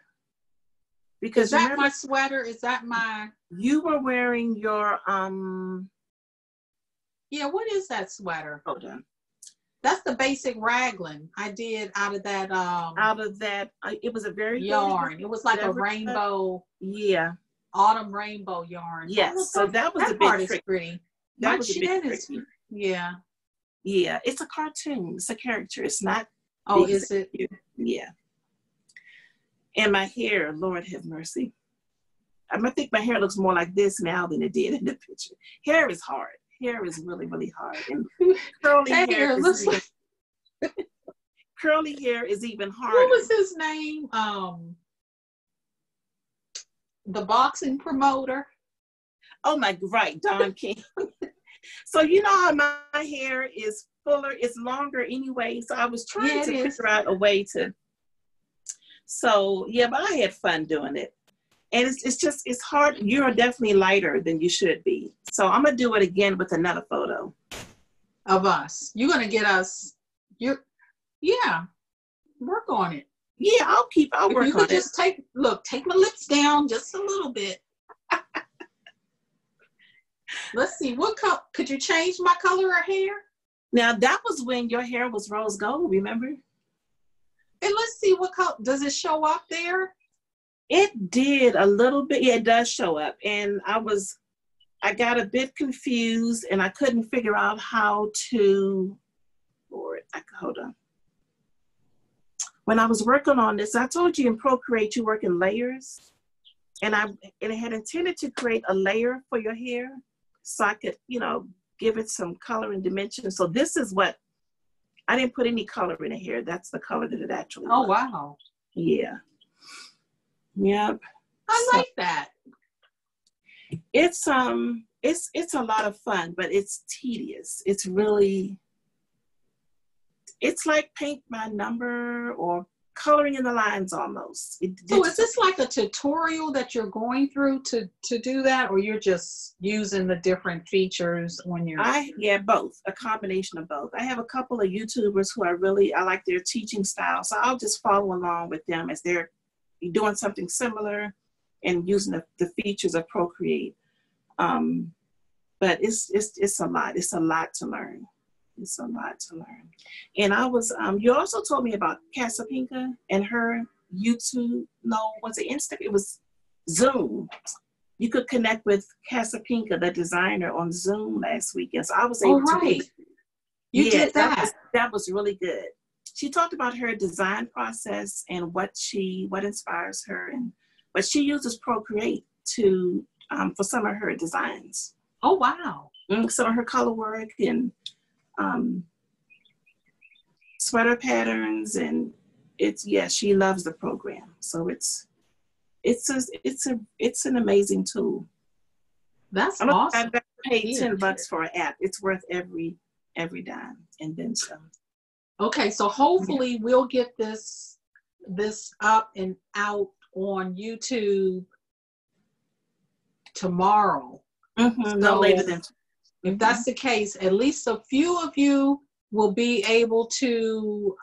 Because is that my sweater? Is that my... You were wearing your, Yeah, what is that sweater? Hold on. That's the basic raglan I did out of that... it was a very... yarn. It was like a rainbow... Yeah. Autumn rainbow yarn. Yes, so that was a bit tricky. Pretty. That was a bit tricky. Yeah. Yeah, it's a cartoon. It's a character. It's not... Oh, is it? Yeah. And my hair, Lord have mercy. I think my hair looks more like this now than it did in the picture. Hair is hard. Hair is really, really hard. And curly hair looks like... Curly hair is even harder. What was his name? The boxing promoter. Oh my, right, Don King. So you know how my hair is fuller, it's longer anyway. So I was trying to figure out a way to. So yeah, but I had fun doing it. And it's hard. You're definitely lighter than you should be. So I'm gonna do it again with another photo. Of us. You're gonna get us, yeah, work on it. Yeah, I'll work on it. You could just take my lips down just a little bit. Let's see, what color, could you change my color of hair? Now that was when your hair was rose gold, remember? And let's see what color, does it show up there? It did a little bit, yeah, it does show up. And I got a bit confused and I couldn't figure out how to, hold on. When I was working on this, I told you in Procreate, you work in layers. And I had intended to create a layer for your hair so I could, give it some color and dimension. So this is what, I didn't put any color in the hair. That's the color that it actually was. Wow. Yeah. Yep. I like that. It's a lot of fun, but it's tedious. It's like paint by number or coloring in the lines almost. So is this like a tutorial that you're going through to do that, or you're just using the different features when you're? Yeah, both. A combination of both. I have a couple of YouTubers who I like their teaching style, so I'll just follow along with them as they're doing something similar and using the features of Procreate. But it's a lot. It's a lot to learn. It's a lot to learn. And I was, you also told me about Casapinka and her YouTube, was it Insta? It was Zoom. You could connect with Casapinka, the designer, on Zoom last weekend. So I was able to. You did that. That was really good. She talked about her design process and what inspires her, but she uses Procreate to for some of her designs. Oh wow! Some of her color work and sweater patterns, and she loves the program. So it's an amazing tool. That's awesome. I've paid $10 for an app. It's worth every dime and then some. Okay, so hopefully we'll get this up and out on YouTube tomorrow. Mm-hmm, no later than. If that's the case, at least a few of you will be able to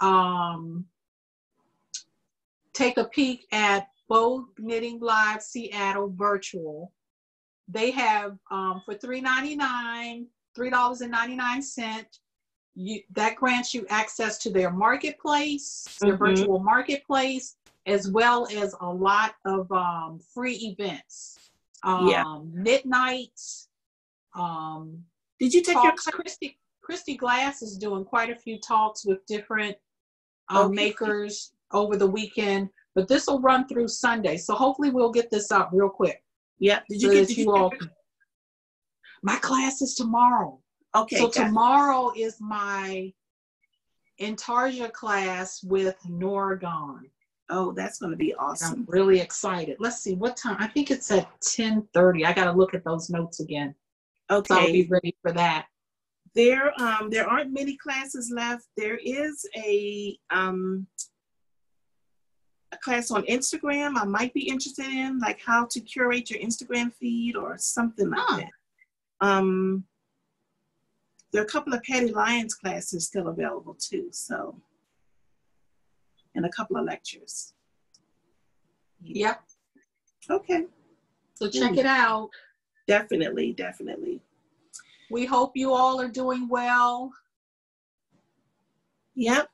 take a peek at Vogue Knitting Live Seattle Virtual. They have for $3.99, that grants you access to their marketplace, their virtual marketplace, as well as a lot of free events. Knit nights. Did you take talks? Christy Glass is doing quite a few talks with different makers over the weekend, but this will run through Sunday. So hopefully we'll get this up real quick. Yeah. My class is tomorrow. Okay. So tomorrow is my Intarsia class with Noragon. Oh, that's going to be awesome. I'm really excited. Let's see what time. I think it's at 10:30. I got to look at those notes again. Okay. So I'll be ready for that. There aren't many classes left. There is a class on Instagram I might be interested in, like how to curate your Instagram feed or something like that. There are a couple of Patty Lyons classes still available too, so, and a couple of lectures. Yep. Okay. So check it out. Definitely. We hope you all are doing well. Yep.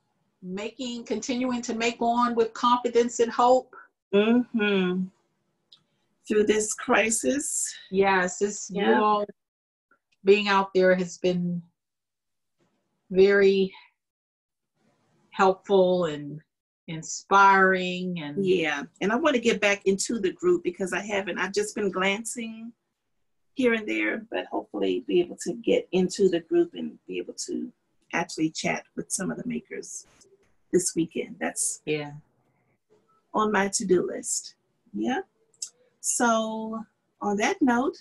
Continuing to make on with confidence and hope. Mm-hmm. Through this crisis. Yes, you all being out there has been very helpful and inspiring. And I want to get back into the group because I've just been glancing here and there, but hopefully be able to get into the group and be able to actually chat with some of the makers this weekend. That's on my to-do list. Yeah. So on that note,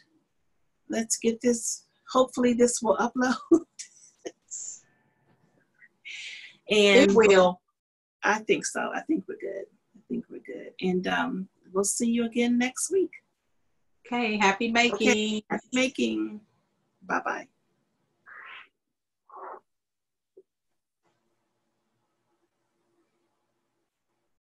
let's get this. Hopefully this will upload. And it will. I think so. I think we're good. And we'll see you again next week. Okay. Happy making. Okay. Happy making. Bye-bye.